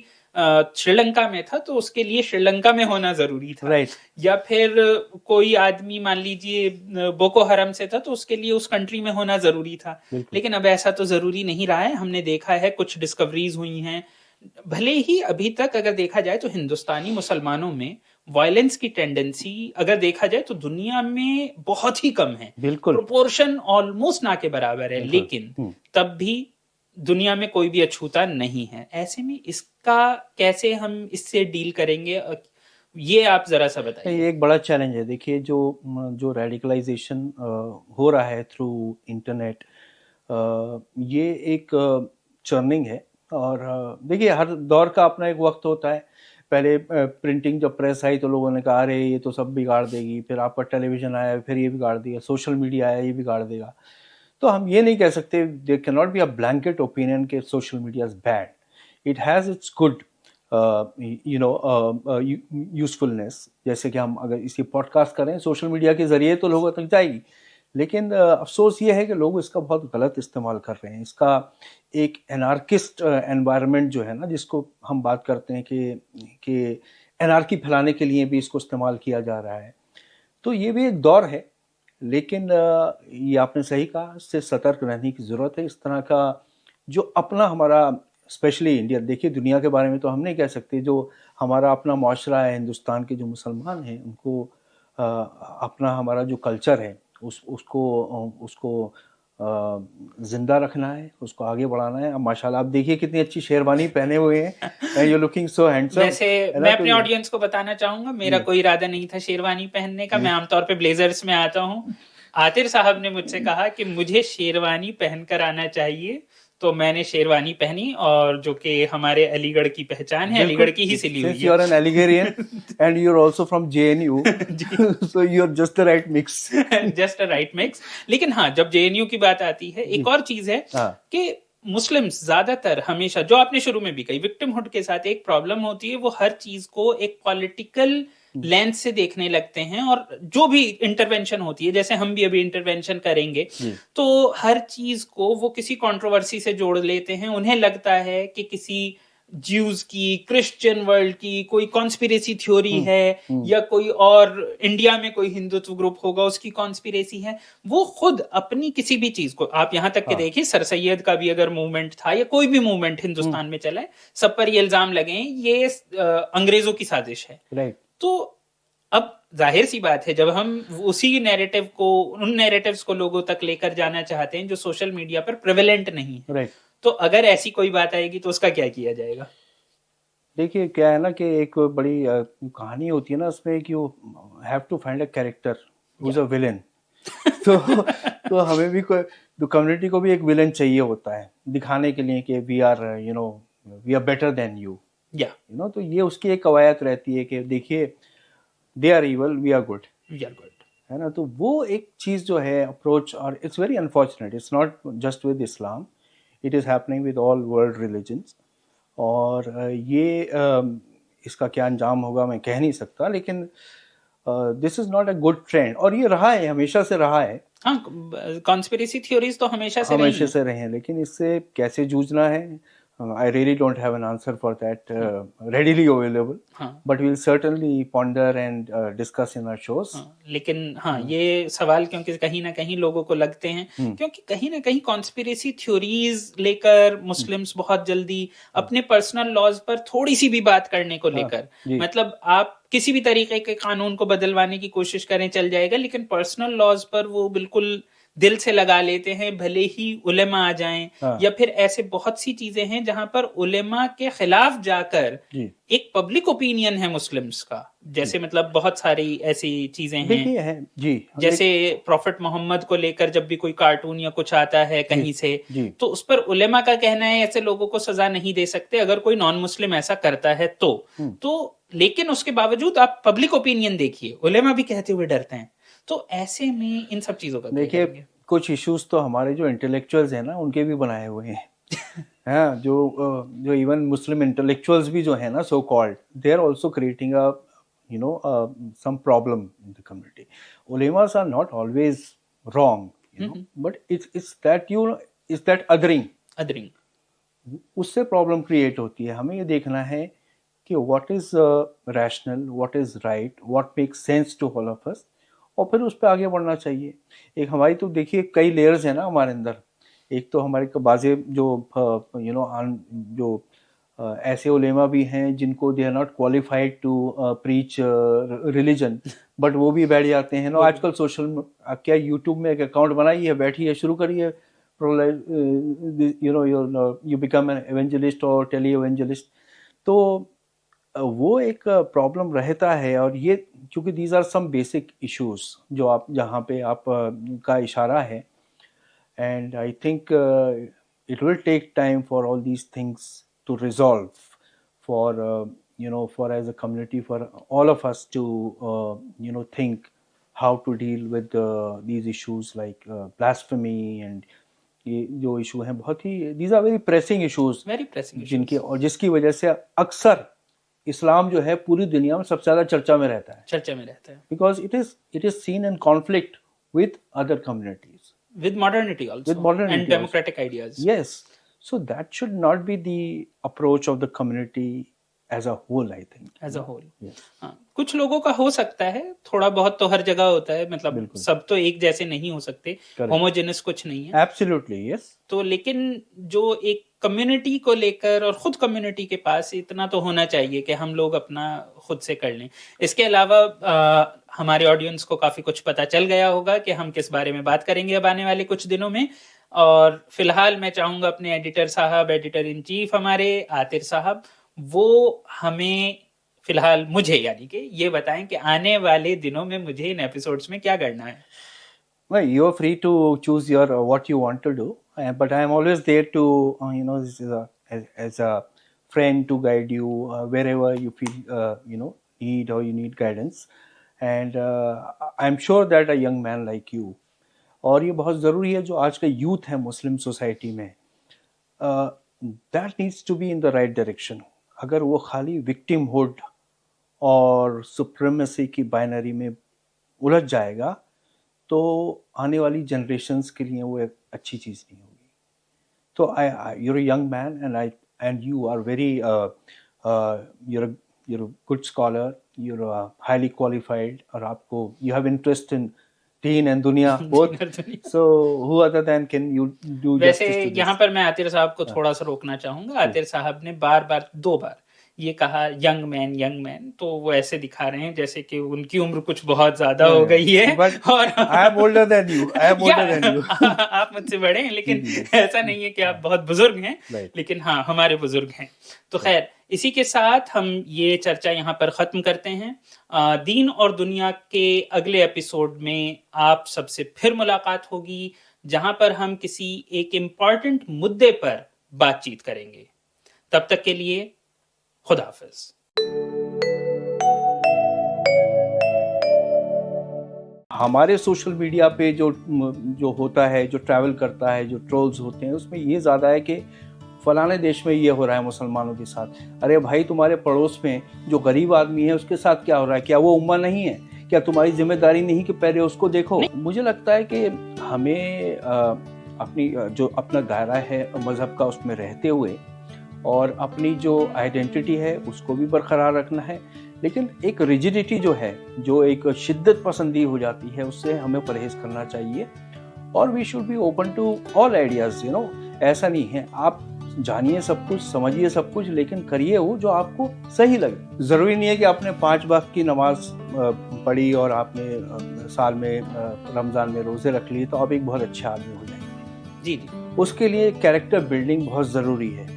شری لنکا میں تھا تو اس کے لیے شری لنکا میں ہونا ضروری تھا، یا پھر کوئی آدمی مان لیجیے بوکو حرم سے تھا تو اس کے لیے اس کنٹری میں ہونا ضروری تھا، لیکن اب ایسا تو ضروری نہیں رہا ہے۔ ہم نے دیکھا ہے کچھ ڈسکوریز ہوئی ہیں، بھلے ہی ابھی تک اگر دیکھا جائے تو ہندوستانی مسلمانوں میں وائلنس کی ٹینڈنسی اگر دیکھا جائے تو دنیا میں بہت ہی کم ہے، پروپورشن آلموسٹ نہ کے برابر ہے، لیکن تب بھی دنیا میں کوئی بھی اچھوتا نہیں ہے۔ ایسے میں اس کا کیسے ہم اس سے ڈیل کریں گے، یہ آپ ذرا سا بتائیے۔ یہ ایک بڑا چیلنج ہے۔ دیکھیے جو ریڈیکلائزیشن ہو رہا ہے تھرو انٹرنیٹ، یہ ایک چرننگ ہے، اور دیکھیے ہر دور کا اپنا ایک وقت ہوتا ہے۔ पहले प्रिंटिंग जब प्रेस आई तो लोगों ने कहा अरे ये तो सब बिगाड़ देगी, फिर आपका टेलीविजन आया फिर ये बिगाड़ देगा, सोशल मीडिया आया ये बिगाड़ देगा। तो हम ये नहीं कह सकते, there can not be a blanket opinion कि social media is bad. It has its good usefulness. जैसे कि हम अगर इसी पॉडकास्ट करें सोशल मीडिया के ज़रिए तो लोगों तक जाएगी, लेकिन अफसोस ये है कि लोग इसका बहुत गलत इस्तेमाल कर रहे हैं। इसका एक एनार्किस्ट एनवायरनमेंट जो है ना, जिसको हम बात करते हैं कि एनार्की फैलाने के लिए भी इसको इस्तेमाल किया जा रहा है। तो ये भी एक दौर है, लेकिन ये आपने सही कहा, इससे सतर्क रहने की ज़रूरत है। इस तरह का जो अपना हमारा स्पेशली इंडिया, देखिए दुनिया के बारे में तो हम नहीं कह सकते, जो हमारा अपना मुआशरा है, हिंदुस्तान के जो मुसलमान हैं उनको अपना हमारा जो कल्चर है उसको जिंदा रखना है, उसको आगे बढ़ाना है। अब माशाल्लाह आप देखिए कितनी अच्छी शेरवानी पहने हुए हैं, यू लुकिंग सो हैंडसम। वैसे मैं अपने ऑडियंस को बताना चाहूंगा, मेरा कोई इरादा नहीं था शेरवानी पहनने का, मैं आमतौर पे ब्लेजर्स में आता हूँ। आतिर साहब ने मुझसे कहा कि मुझे शेरवानी पहनकर आना चाहिए, तो मैंने शेरवानी पहनी, और जो कि हमारे अलीगढ़ की पहचान है, अलीगढ़ की ही सिली हुई है। You are an Alligerian and you are also from JNU, so you are just the right mix. Just a right mix. लेकिन हाँ, जब JNU की बात आती है, एक और चीज है कि मुस्लिम्स ज्यादातर हमेशा, जो आपने शुरू में भी कही, विक्टिमहुड के साथ एक प्रॉब्लम होती है, वो हर चीज को एक पॉलिटिकल लेंस से देखने लगते हैं, और जो भी इंटरवेंशन होती है, जैसे हम भी अभी इंटरवेंशन करेंगे, तो हर चीज को वो किसी कंट्रोवर्सी से जोड़ लेते हैं। उन्हें लगता है कि किसी ज्यूज की, क्रिश्चियन वर्ल्ड की कोई कॉन्स्पिरेसी थ्योरी है, या कोई और इंडिया में कोई हिंदुत्व ग्रुप होगा उसकी कॉन्स्पिरेसी है। वो खुद अपनी किसी भी चीज को, आप यहां तक के देखिए सर सैयद का भी अगर मूवमेंट था, या कोई भी मूवमेंट हिंदुस्तान में चला है, सब पर ये इल्जाम लगे हैं ये अंग्रेजों की साजिश है। तो अब जाहिर सी बात है, जब हम उसी नैरेटिव को, उन नैरेटिव्स को लोगों तक लेकर जाना चाहते हैं जो सोशल मीडिया पर प्रेवलेंट नहीं है, तो अगर ऐसी कोई बात आएगी तो उसका क्या किया जाएगा? देखिए क्या है ना कि एक बड़ी कहानी होती है ना उसमें कि you have to find a character who is a villain. तो हमें भी कोई कम्युनिटी को भी एक विलेन चाहिए होता है दिखाने के लिए कि we are we are better than you, तो ये उसकी एक कवायद रहती है कि देखिए they are evil, we are good, है ना। तो वो एक चीज़ जो है अप्रोच, और it's very unfortunate, it's not just with Islam, it is happening with all world religions. और ये इसका क्या अंजाम होगा मैं कह नहीं सकता, लेकिन this is not a good trend, और ये रहा है, हमेशा से रहा है। हाँ, कॉन्स्पिरेसी थ्योरीज तो हमेशा से रहे हैं, लेकिन इससे कैसे जूझना है, I really don't have an answer for that readily available, but we'll certainly ponder and discuss in our shows. लेकिन हाँ, ये सवाल क्योंकि कहीं ना कहीं लोगों को लगते हैं, क्योंकि कहीं ना कहीं कॉन्स्पिरेसी थ्योरीज लेकर मुस्लिम्स बहुत जल्दी अपने पर्सनल लॉज पर थोड़ी सी भी बात करने को लेकर, मतलब आप किसी भी तरीके के कानून को बदलवाने की कोशिश करें चल जाएगा, लेकिन पर्सनल लॉज पर वो बिल्कुल दिल से लगा लेते हैं, भले ही उलेमा आ जाएं, या फिर ऐसे बहुत सी चीजें हैं जहां पर उलेमा के खिलाफ जाकर एक पब्लिक ओपिनियन है मुस्लिम्स का, जैसे मतलब बहुत सारी ऐसी चीजें हैं जैसे प्रॉफिट मोहम्मद को लेकर जब भी कोई कार्टून या कुछ आता है कहीं से, तो उस पर उलेमा का कहना है ऐसे लोगों को सजा नहीं दे सकते अगर कोई नॉन मुस्लिम ऐसा करता है तो लेकिन उसके बावजूद आप पब्लिक ओपिनियन देखिए, उलेमा भी कहते हुए डरते हैं। तो ऐसे में इन सब चीजों का देखिए कुछ इश्यूज तो हमारे जो इंटेलेक्चुअल्स हैं ना उनके भी बनाए हुए हैं हाँ, जो इवन मुस्लिम इंटेलेक्चुअल्स भी जो है ना so called, they are also creating a some problem in the community. Ulemas are not always wrong, but it's that othering उससे प्रॉब्लम क्रिएट होती है। हमें ये देखना है कि what is rational, what is right, what makes sense to all of us, और फिर उस पर आगे बढ़ना चाहिए। एक हमारी तो देखिए कई लेयर्स हैं ना हमारे अंदर। एक तो हमारे बाज़े जो ऐसे उलेमा भी हैं जिनको they are not qualified to preach religion, but वो भी बैठ जाते हैं ना। आजकल सोशल क्या यूट्यूब में एक अकाउंट बनाइए, बैठिए, शुरू करिए, यू बिकम एन एवेंजलिस्ट और टेली एवेंजलिस्ट। तो वो एक प्रॉब्लम रहता है। और ये क्योंकि these are some basic issues जो आप जहाँ पे आप का इशारा है, and I think it will take time for all these things to resolve, for for as a community, for all of us to think how to deal with these issues like blasphemy and ये जो issue हैं बहुत ही these are very pressing issues very pressing जिनकी और जिसकी वजह से अक्सर इस्लाम जो है पूरी दुनिया में सबसे ज्यादा चर्चा में रहता है चर्चा में रहता है because it is seen in conflict with other communities. with modernity also With modernity and also. democratic ideas. Yes, so that should not be the approach of the community as a whole, I think. As a whole Yes. हाँ, कुछ लोगों का हो सकता है, थोड़ा बहुत तो हर जगह होता है, मतलब बिल्कुल। सब तो एक जैसे नहीं हो सकते, Correct. होमोजेनस कुछ नहीं है। Absolutely, yes. तो लेकिन जो एक कम्युनिटी को लेकर और खुद कम्युनिटी के पास इतना तो होना चाहिए कि हम लोग अपना खुद से कर लें। इसके अलावा हमारे ऑडियंस को काफी कुछ पता चल गया होगा कि हम किस बारे में बात करेंगे अब आने वाले कुछ दिनों में। और फिलहाल मैं चाहूंगा अपने एडिटर साहब, एडिटर इन चीफ हमारे आतिर साहब, वो हमें फिलहाल मुझे यानी कि ये बताएं कि आने वाले दिनों में मुझे इन एपिसोड्स में क्या करना है। Well, you're free to choose your what you want to do, but I am always there to this is as a friend to guide you wherever you feel need or you need guidance, and I'm sure that a young man like you, और ये बहुत ज़रूरी है जो आज का youth है मुस्लिम society में, that needs to be in the right direction. अगर वो खाली victimhood और supremacy की बाइनरी में उलझ जाएगा तो आने वाली जनरेशन्स के लिए वो एक अच्छी चीज़ नहीं होगी। तो you're a young man and you are very you're a good scholar, you're highly qualified और आपको you have interest in Deen and दुनिया both. So who other than can you do वैसे justice to this? यहाँ पर मैं आतिर साहब को थोड़ा सा रोकना चाहूंगा। आतिर साहब ने दो बार ये कहा यंग मैन, तो वो ऐसे दिखा रहे हैं जैसे कि उनकी उम्र कुछ बहुत ज्यादा हो गई है। But और I am older than you. आप मुझसे बड़े हैं, लेकिन ऐसा नहीं है कि आप बहुत बुजुर्ग हैं, Right. लेकिन हाँ हमारे बुजुर्ग हैं। तो खैर इसी के साथ हम ये चर्चा यहाँ पर खत्म करते हैं। दीन और दुनिया के अगले एपिसोड में आप सबसे फिर मुलाकात होगी, जहां पर हम किसी एक इम्पॉर्टेंट मुद्दे पर बातचीत करेंगे। तब तक के लिए खुदा हाफिज। हमारे सोशल मीडिया पे जो होता है, जो ट्रैवल करता है, जो ट्रोल्स होते हैं, उसमें ये ज़्यादा है कि फलाने देश में ये हो रहा है मुसलमानों के साथ। अरे भाई, तुम्हारे पड़ोस में जो गरीब आदमी है उसके साथ क्या हो रहा है? क्या वो उम्मा नहीं है? क्या तुम्हारी जिम्मेदारी नहीं कि पहले उसको देखो? मुझे लगता है कि हमें अपनी जो अपना दायरा है मज़हब का उसमें रहते हुए और अपनी जो आइडेंटिटी है उसको भी बरकरार रखना है, लेकिन एक रिजिडिटी जो है, जो एक शिद्दत पसंदी हो जाती है, उससे हमें परहेज करना चाहिए। और we should be open to all ideas. ऐसा नहीं है आप जानिए सब कुछ, समझिए सब कुछ, लेकिन करिए वो जो आपको सही लगे। ज़रूरी नहीं है कि आपने 5 वक्त की नमाज पढ़ी और आपने साल में रमज़ान में रोज़े रख लिए तो आप एक बहुत अच्छा आदमी हो जाएंगे। जी। उसके लिए कैरेक्टर बिल्डिंग बहुत ज़रूरी है।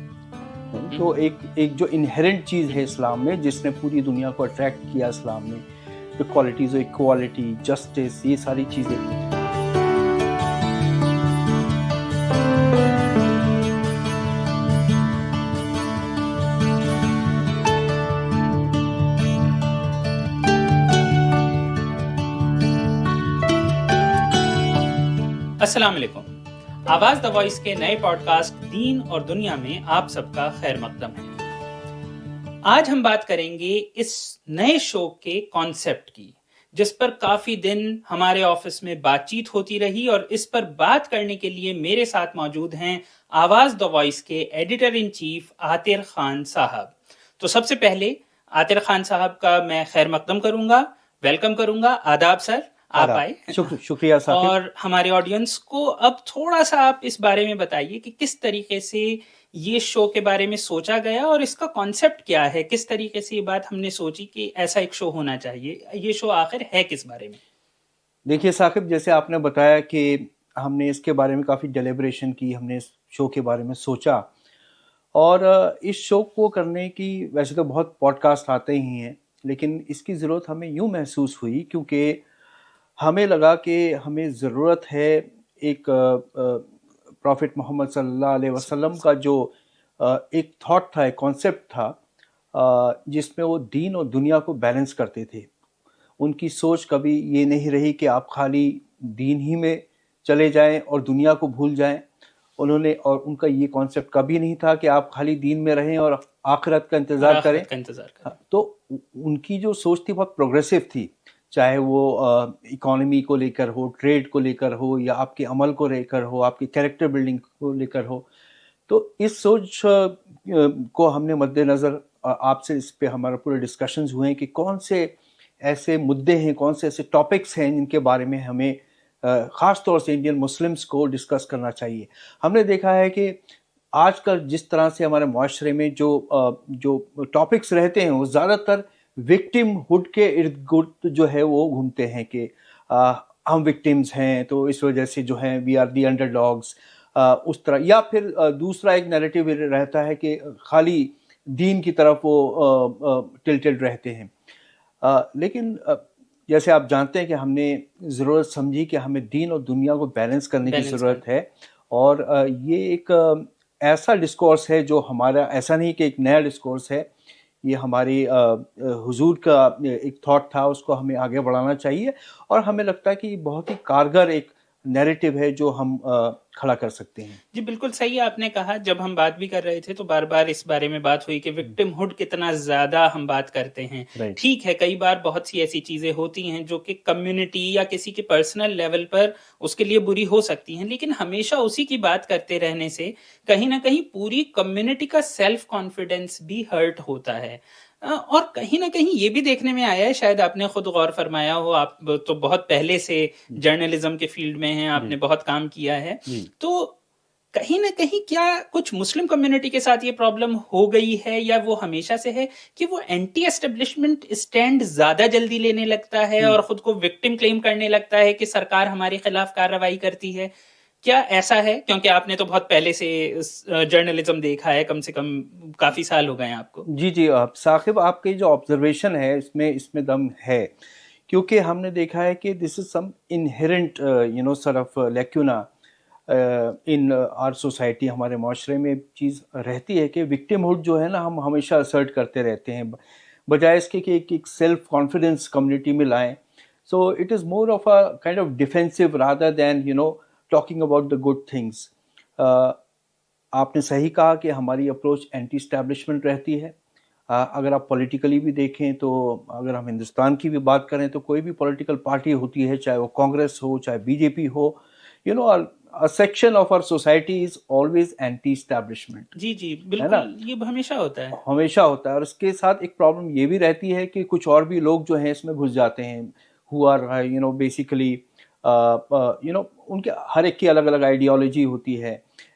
तो एक जो इनहेरेंट चीज़ है इस्लाम में, जिसने पूरी दुनिया को अट्रैक्ट किया इस्लाम में, जो क्वालिटीज़, इक्वालिटी, जस्टिस, ये सारी चीज़ें। अस्सलाम वालेकुम। आवाज द वॉइस के नए पॉडकास्ट दीन और दुनिया में आप सबका खैर मकदम है। आज हम बात करेंगे इस नए शो के कॉन्सेप्ट की, जिस पर काफी दिन हमारे ऑफिस में बातचीत होती रही, और इस पर बात करने के लिए मेरे साथ मौजूद हैं आवाज द वॉइस के editor in chief Aatir Khan साहब। तो सबसे पहले आतिर खान साहब का मैं खैर मकदम करूंगा, वेलकम करूंगा। आदाब सर, आप आए। शुक्रिया साकिब। और हमारे ऑडियंस को अब थोड़ा सा आप इस बारे में बताइए कि किस तरीके से ये शो के बारे में सोचा गया और इसका कॉन्सेप्ट क्या है, किस तरीके से ये बात हमने सोची कि ऐसा एक शो होना चाहिए। ये शो आखिर है किस बारे में? देखिए साकिब, जैसे आपने बताया कि हमने इसके बारे में काफ़ी डेलिब्रेशन की, हमने इस शो के बारे में सोचा, और इस शो को करने की वैसे तो बहुत पॉडकास्ट आते ही हैं, लेकिन इसकी ज़रूरत हमें यूँ महसूस हुई क्योंकि हमें लगा कि हमें ज़रूरत है एक प्रॉफिट मोहम्मद सल्लल्लाहु अलैहि वसल्लम का जो एक थॉट था, एक कॉन्सेप्ट था, जिसमें वो दीन और दुनिया को बैलेंस करते थे। उनकी सोच कभी ये नहीं रही कि आप खाली दीन ही में चले जाएं और दुनिया को भूल जाएं। उन्होंने, और उनका ये कॉन्सेप्ट कभी नहीं था कि आप खाली दीन में रहें और आखिरत का इंतज़ार करें। तो उनकी जो सोच थी बहुत प्रोग्रेसिव थी, चाहे वो इकोनॉमी को लेकर हो, ट्रेड को लेकर हो, या आपके अमल को लेकर हो, आपकी कैरेक्टर बिल्डिंग को लेकर हो। तो इस सोच को हमने मद्देनज़र, आपसे इस पे हमारा पूरे डिस्कशंस हुए हैं कि कौन से ऐसे मुद्दे हैं, कौन से ऐसे टॉपिक्स हैं जिनके बारे में हमें ख़ास तौर से इंडियन मुस्लिम्स को डिस्कस करना चाहिए। हमने देखा है कि आजकल जिस तरह से हमारे माशरे में जो टॉपिक्स रहते हैं वो ज़्यादातर विक्टिम हुड के इर्द गिर्द जो है वो घूमते हैं कि हम विक्टिम्स हैं तो इस वजह से जो है वी आर दी अंडरडॉग्स, उस तरह। या फिर दूसरा एक नैरेटिव रहता है कि खाली दीन की तरफ वो टिल्टेड रहते हैं। लेकिन जैसे आप जानते हैं कि हमने ज़रूरत समझी कि हमें दीन और दुनिया को बैलेंस करने की ज़रूरत है। और ये एक ऐसा डिस्कोर्स है जो हमारा, ऐसा नहीं कि एक नया डिस्कोर्स है, ये हमारी हुजूर का एक थॉट था, उसको हमें आगे बढ़ाना चाहिए। और हमें लगता है कि बहुत ही कारगर एक नैरेटिव है जो हम खड़ा कर सकते हैं। जी बिल्कुल सही आपने कहा। जब हम बात भी कर रहे थे तो बार बार इस बारे में बात हुई कि विक्टिमहुड कितना ज्यादा हम बात करते हैं। ठीक है, कई बार बहुत सी ऐसी चीजें होती हैं जो कि कम्युनिटी या किसी के पर्सनल लेवल पर उसके लिए बुरी हो सकती हैं, लेकिन हमेशा उसी की बात करते रहने से कहीं ना कहीं पूरी कम्युनिटी का सेल्फ कॉन्फिडेंस भी हर्ट होता है। और कहीं ना कहीं ये भी देखने में आया है, शायद आपने खुद गौर फरमाया हो, आप तो बहुत पहले से जर्नलिज्म के फील्ड में हैं, आपने बहुत काम किया है, तो कहीं ना कहीं क्या कुछ मुस्लिम कम्युनिटी के साथ ये प्रॉब्लम हो गई है या वो हमेशा से है कि वो एंटी एस्टेब्लिशमेंट स्टैंड ज्यादा जल्दी लेने लगता है और खुद को विक्टिम क्लेम करने लगता है कि सरकार हमारे खिलाफ कार्रवाई करती है? क्या ऐसा है? क्योंकि आपने तो बहुत पहले से जर्नलिज्म देखा है, कम से कम काफी साल हो गए हैं आपको। जी साकिब, आपकी जो ऑब्जर्वेशन है इसमें दम है, क्योंकि हमने देखा है कि this is some inherent sort of lacuna in our society. हमारे माशरे में चीज़ रहती है कि विक्टिमहुड जो है ना, हम हमेशा असर्ट करते रहते हैं बजाय इसके कि एक सेल्फ कॉन्फिडेंस कम्युनिटी में लाएं। So it is more of a kind of defensive rather than talking about the good things. आपने सही कहा कि हमारी अप्रोच एंटी एस्टैब्लिशमेंट रहती है। अगर आप पॉलिटिकली भी देखें तो अगर हम हिंदुस्तान की भी बात करें तो कोई भी पॉलिटिकल पार्टी होती है, चाहे वो कांग्रेस हो, चाहे बीजेपी हो, a section of our society is always anti establishment। जी बिल्कुल, ये हमेशा होता है, हमेशा होता है। और इसके साथ एक प्रॉब्लम ये भी रहती है कि कुछ और भी लोग जो हैं इसमें घुस जाते हैं, who are बेसिकली उनके हर एक की अलग अलग आइडियोलॉजी होती है,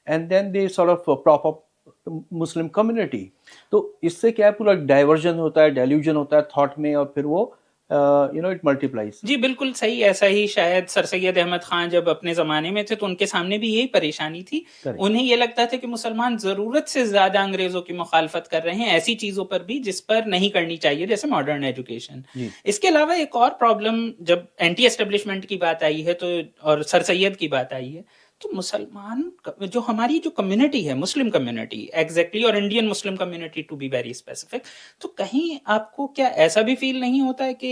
and then they sort of prop up Muslim community. तो इससे क्या है, पूरा डाइवर्जन होता है, डेल्यूजन होता है थॉट में, और फिर वो इट मल्टीप्लाइज। जी बिल्कुल सही। ऐसा ही शायद सर सैयद अहमद खान जब अपने जमाने में थे तो उनके सामने भी यही परेशानी थी। उन्हें ये लगता था कि मुसलमान जरूरत से ज्यादा अंग्रेजों की मुखालफत कर रहे हैं ऐसी चीजों पर भी जिस पर नहीं करनी चाहिए, जैसे मॉडर्न एजुकेशन। इसके अलावा एक और प्रॉब्लम, जब एंटी एस्टेब्लिशमेंट की बात आई है तो, और सर सैयद की बात आई है, तो मुसलमान जो हमारी जो कम्युनिटी है, मुस्लिम कम्युनिटी एग्जैक्टली, और Indian Muslim community to be very specific, तो कहीं आपको क्या ऐसा भी फील नहीं होता है कि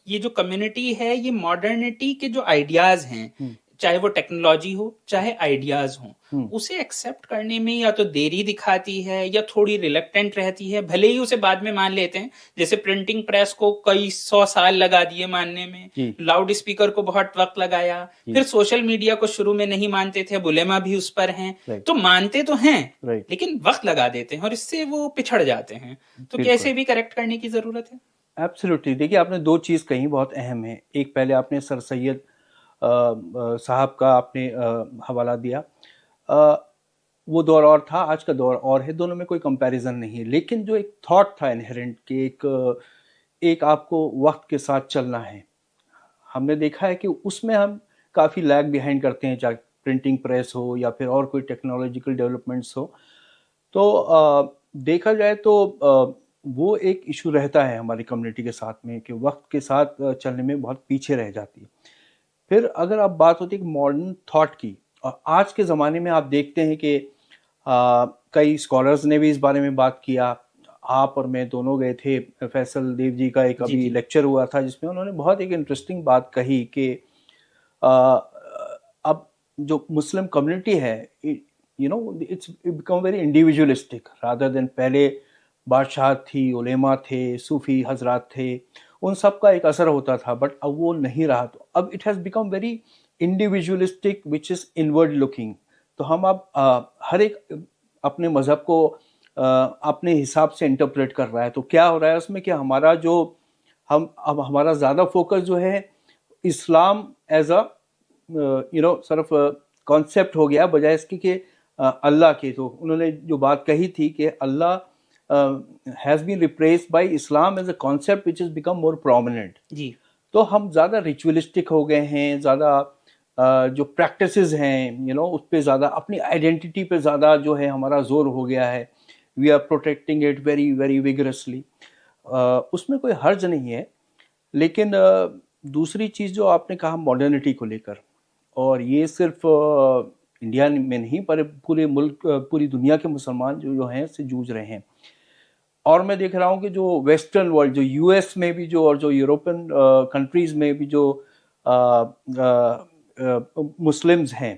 ये जो कम्युनिटी है ये मॉडर्निटी के जो आइडियाज हैं, चाहे वो टेक्नोलॉजी हो चाहे आइडियाज हो, उसे एक्सेप्ट करने में या तो देरी दिखाती है या थोड़ी रिलक्टेंट रहती है, भले ही उसे बाद में मान लेते हैं। जैसे प्रिंटिंग प्रेस को कई 100 साल लगा दिए मानने में, लाउड स्पीकर को बहुत वक्त लगाया, फिर सोशल मीडिया को शुरू में नहीं मानते थे, बुलेमा भी उस पर हैं, तो मानते तो हैं लेकिन वक्त लगा देते हैं और इससे वो पिछड़ जाते हैं। तो कैसे भी करेक्ट करने की जरूरत है। एब्सोल्युटली। देखिए, आपने दो चीज कही बहुत अहम है। एक, पहले आपने सर सैयद साहब का आपने हवाला दिया, वो दौर और था, आज का दौर और है, दोनों में कोई कंपैरिजन नहीं है। लेकिन जो एक थॉट था इनहेरेंट कि एक आपको वक्त के साथ चलना है, हमने देखा है कि उसमें हम काफ़ी लैग बिहाइंड करते हैं, चाहे प्रिंटिंग प्रेस हो या फिर और कोई टेक्नोलॉजिकल डेवलपमेंट्स हो। तो देखा जाए तो वो एक इशू रहता है हमारी कम्युनिटी के साथ में कि वक्त के साथ चलने में बहुत पीछे रह जाती है। फिर अगर अब बात होती है मॉडर्न थॉट की, और आज के ज़माने में आप देखते हैं कि कई स्कॉलर्स ने भी इस बारे में बात किया। آپ اور میں دونوں گئے تھے, فیصل دیو جی کا ایک ابھی لیکچر ہوا تھا جس میں انہوں نے بہت ایک انٹرسٹنگ بات کہی کہ اب جو مسلم کمیونٹی ہے, you know it's become very individualistic rather than. پہلے بادشاہ تھی, علماء تھے, صوفی حضرات تھے, ان سب کا ایک اثر ہوتا تھا, بٹ اب وہ نہیں رہا. تو اب it has become very individualistic which is inward looking. تو ہم اب ہر ایک اپنے مذہب کو اپنے حساب سے انٹرپریٹ کر رہا ہے. تو کیا ہو رہا ہے اس میں کہ ہمارا جو اب ہمارا زیادہ فوکس جو ہے اسلام ایز اے یو نو صرف کانسیپٹ ہو گیا بجائے اس کی کہ اللہ کے. تو انہوں نے جو بات کہی تھی کہ اللہ has been replaced by Islam as a concept which has become more prominent. جی. تو ہم زیادہ ریچولیسٹک ہو گئے ہیں, زیادہ جو پریکٹسز ہیں یو نو اس پہ زیادہ, اپنی آئیڈینٹی پہ زیادہ جو ہے ہمارا زور ہو گیا ہے. We are protecting it very very vigorously. اس میں کوئی حرج نہیں ہے, لیکن دوسری چیز جو آپ نے کہا ماڈرنٹی کو لے کر, اور یہ صرف انڈیا میں نہیں پر پورے ملک, پوری دنیا کے مسلمان جو ہیں اس سے جوجھ رہے ہیں. اور میں دیکھ رہا ہوں کہ جو ویسٹرن ورلڈ, جو یو ایس میں بھی جو, اور جو یوروپین کنٹریز میں بھی جو مسلمز ہیں,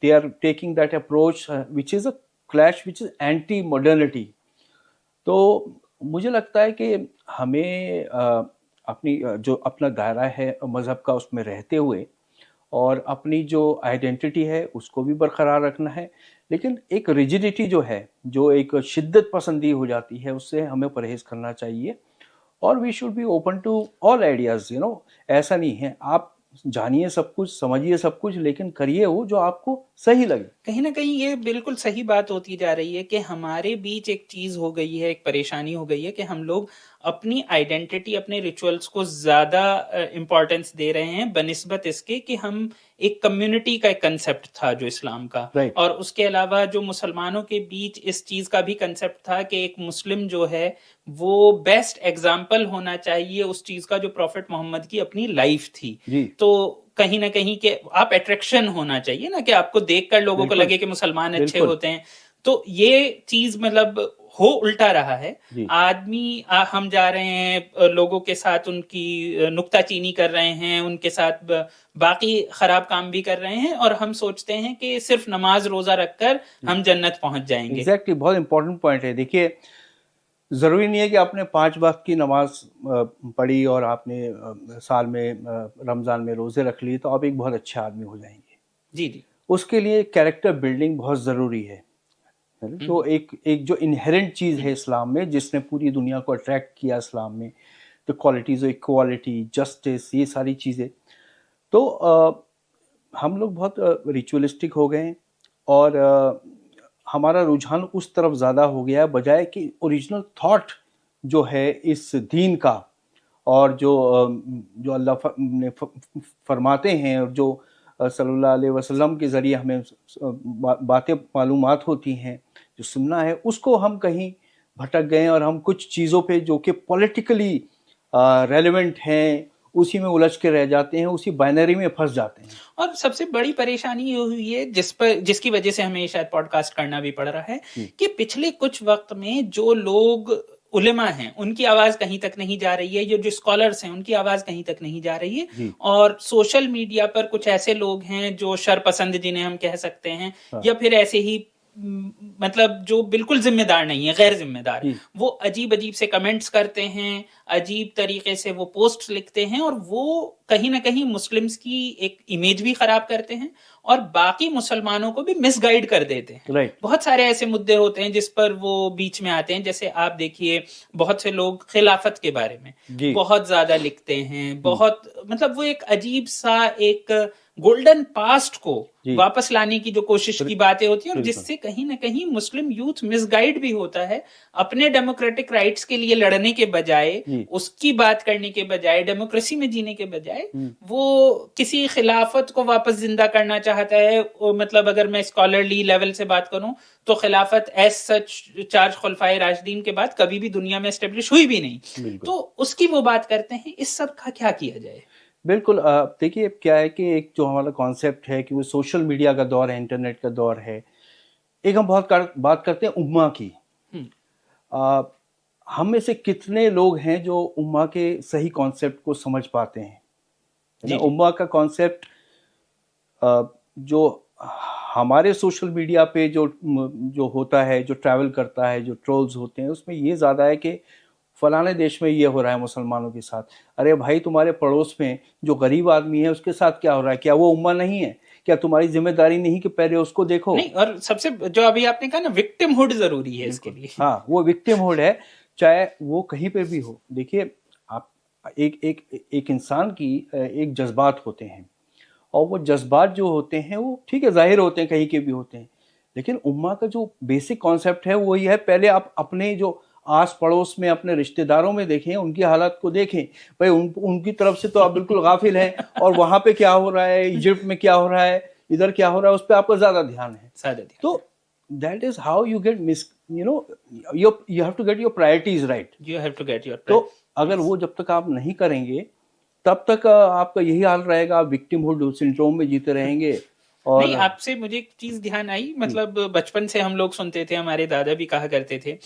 they are taking that approach which is a clash which is anti modernity. تو مجھے لگتا ہے کہ ہمیں اپنی جو اپنا دائرہ ہے مذہب کا اس میں رہتے ہوئے اور اپنی جو آئیڈینٹی ہے اس کو بھی برقرار رکھنا ہے, لیکن ایک ریجیڈیٹی جو ہے, جو ایک شدت پسندی ہو جاتی ہے, اس سے ہمیں پرہیز کرنا چاہیے. اور we should be open to all ideas. You know ایسا نہیں ہے آپ جانیے سب کچھ, سمجھیے سب کچھ, لیکن کریے وہ جو آپ کو صحیح لگے. کہیں نہ کہیں یہ بالکل صحیح بات ہوتی جا رہی ہے کہ ہمارے بیچ ایک چیز ہو گئی ہے, ایک پریشانی ہو گئی ہے کہ ہم لوگ اپنی آئیڈینٹی, اپنے ریچولز کو زیادہ امپورٹنس دے رہے ہیں بنسبت اس کے کہ ہم ایک کمیونٹی کا ایک کنسپٹ تھا جو اسلام کا, اور اس کے علاوہ جو مسلمانوں کے بیچ اس چیز کا بھی کنسپٹ تھا کہ ایک مسلم جو ہے وہ بیسٹ ایگزامپل ہونا چاہیے اس چیز کا جو پروفٹ محمد کی اپنی لائف تھی. تو کہیں نہ کہیں کہ آپ اٹریکشن ہونا چاہیے نا, کہ آپ کو دیکھ کر لوگوں کو لگے کہ مسلمان اچھے ہوتے ہیں. تو یہ چیز مطلب ہو الٹا رہا ہے. آدمی ہم جا رہے ہیں لوگوں کے ساتھ ان کی نکتہ چینی کر رہے ہیں, ان کے ساتھ باقی خراب کام بھی کر رہے ہیں, اور ہم سوچتے ہیں کہ صرف نماز روزہ رکھ کر ہم جنت پہنچ جائیں گے. ایگزیکٹلی, بہت امپورٹنٹ پوائنٹ ہے. دیکھیے ضروری نہیں ہے کہ آپ نے 5 وقت کی نماز پڑھی اور آپ نے سال میں رمضان میں روزے رکھ لی تو آپ ایک بہت اچھے آدمی ہو جائیں گے. جی جی. اس کے لیے کیریکٹر بلڈنگ بہت ضروری ہے. تو ایک جو انہیرنٹ چیز ہے اسلام میں جس نے پوری دنیا کو اٹریکٹ کیا اسلام میں, تو کوالٹیز, ایکوالٹی, جسٹس, یہ ساری چیزیں. تو ہم لوگ بہت ریچولیسٹک ہو گئے ہیں, اور ہمارا رجحان اس طرف زیادہ ہو گیا ہے بجائے کہ اوریجنل تھاٹ جو ہے اس دین کا, اور جو اللہ نے فرماتے ہیں, اور جو صلی اللہ علیہ وسلم کے ذریعے ہمیں باتیں معلومات ہوتی ہیں, جو سننا ہے, اس کو ہم کہیں بھٹک گئے, اور ہم کچھ چیزوں پہ جو کہ پولیٹیکلی ریلیونٹ ہیں اسی میں الجھ کے رہ جاتے ہیں, اسی بائنری میں پھنس جاتے ہیں. اور سب سے بڑی پریشانی یہ ہوئی ہے جس کی وجہ سے ہمیں شاید پوڈ کاسٹ کرنا بھی پڑ رہا ہے کہ پچھلے کچھ وقت میں جو لوگ علماء ہیں ان کی آواز کہیں تک نہیں جا رہی ہے, جو اسکالرس ہیں ان کی آواز کہیں تک نہیں جا رہی ہے, اور سوشل میڈیا پر کچھ ایسے لوگ ہیں جو شر پسند جنہیں ہم کہہ سکتے ہیں, یا پھر ایسے ہی مطلب جو بالکل ذمہ دار نہیں ہے, غیر ذمہ دار, وہ عجیب عجیب سے کمنٹس کرتے ہیں, عجیب طریقے سے وہ پوسٹ لکھتے ہیں, اور وہ کہیں نہ کہیں مسلمز کی ایک امیج بھی خراب کرتے ہیں اور باقی مسلمانوں کو بھی مس گائیڈ کر دیتے ہیں. بہت سارے ایسے مدعے ہوتے ہیں جس پر وہ بیچ میں آتے ہیں, جیسے آپ دیکھیے بہت سے لوگ خلافت کے بارے میں بہت زیادہ لکھتے ہیں, بہت مطلب وہ ایک عجیب سا ایک گولڈن پاسٹ کو واپس لانے کی جو کوشش کی باتیں ہوتی ہیں, اور جس سے کہیں نہ کہیں مسلم یوتھ مس گائیڈ بھی ہوتا ہے. اپنے ڈیموکریٹک رائٹس کے لیے لڑنے کے بجائے, اس کی بات کرنے کے بجائے, ڈیموکریسی میں جینے کے بجائے وہ کسی خلافت کو واپس زندہ کرنا چاہتا ہے. مطلب اگر میں اسکالرلی لیول سے بات کروں تو خلافت ایز سچ 4 خلفائے راشدین کے بعد کبھی بھی دنیا میں اسٹیبلش ہوئی بھی نہیں, تو اس کی وہ بات کرتے ہیں. اس سب کا کیا کیا جائے؟ بالکل, دیکھیے کیا ہے کہ ایک جو ہمارا کانسیپٹ ہے کہ وہ سوشل میڈیا کا دور ہے, انٹرنیٹ کا دور ہے. ایک ہم بہت بات کرتے ہیں امہ کی. हम में से कितने लोग हैं जो उम्मा के सही कॉन्सेप्ट को समझ पाते हैं? जी, जी। उम्मा का कॉन्सेप्ट जो हमारे सोशल मीडिया पे जो होता है, जो ट्रैवल करता है, जो ट्रोल्स होते हैं, उसमें ये ज़्यादा है कि फलाने देश में ये हो रहा है मुसलमानों के साथ। अरे भाई, तुम्हारे पड़ोस में जो गरीब आदमी है उसके साथ क्या हो रहा है? क्या वो उम्मा नहीं है? क्या तुम्हारी जिम्मेदारी नहीं कि पहले उसको देखो? नहीं, और सबसे जो अभी आपने कहा ना, विक्टिमहुड जरूरी है इसके लिए। हाँ, वो विक्टिमहुड है, चाहे वो कहीं पे भी हो। देखिए, आप एक इंसान की एक जज्बात होते हैं, और वो जज्बात जो होते हैं वो ठीक है, जाहिर होते हैं, कहीं के भी होते हैं, लेकिन उम्मा का जो बेसिक कॉन्सेप्ट है वो ये है, पहले आप अपने जो आस पड़ोस में अपने रिश्तेदारों में देखें, उनकी हालत को देखें। भाई उनकी तरफ से तो आप बिल्कुल गाफिल हैं, और वहाँ पे क्या हो रहा है, इजिप्ट में क्या हो रहा है, इधर क्या हो रहा है, उस पर आपका ज़्यादा ध्यान है। तो that is how you get you have to get your priorities right. You have to get your. तो अगर वो जब तक आप नहीं करेंगे तब तक आपका यही हाल रहेगा, आप विक्टिमहुड सिंड्रोम में जीते रहेंगे। और नहीं, आपसे मुझे एक चीज ध्यान आई, मतलब बचपन से हम लोग सुनते थे, हमारे दादा भी कहा करते थे,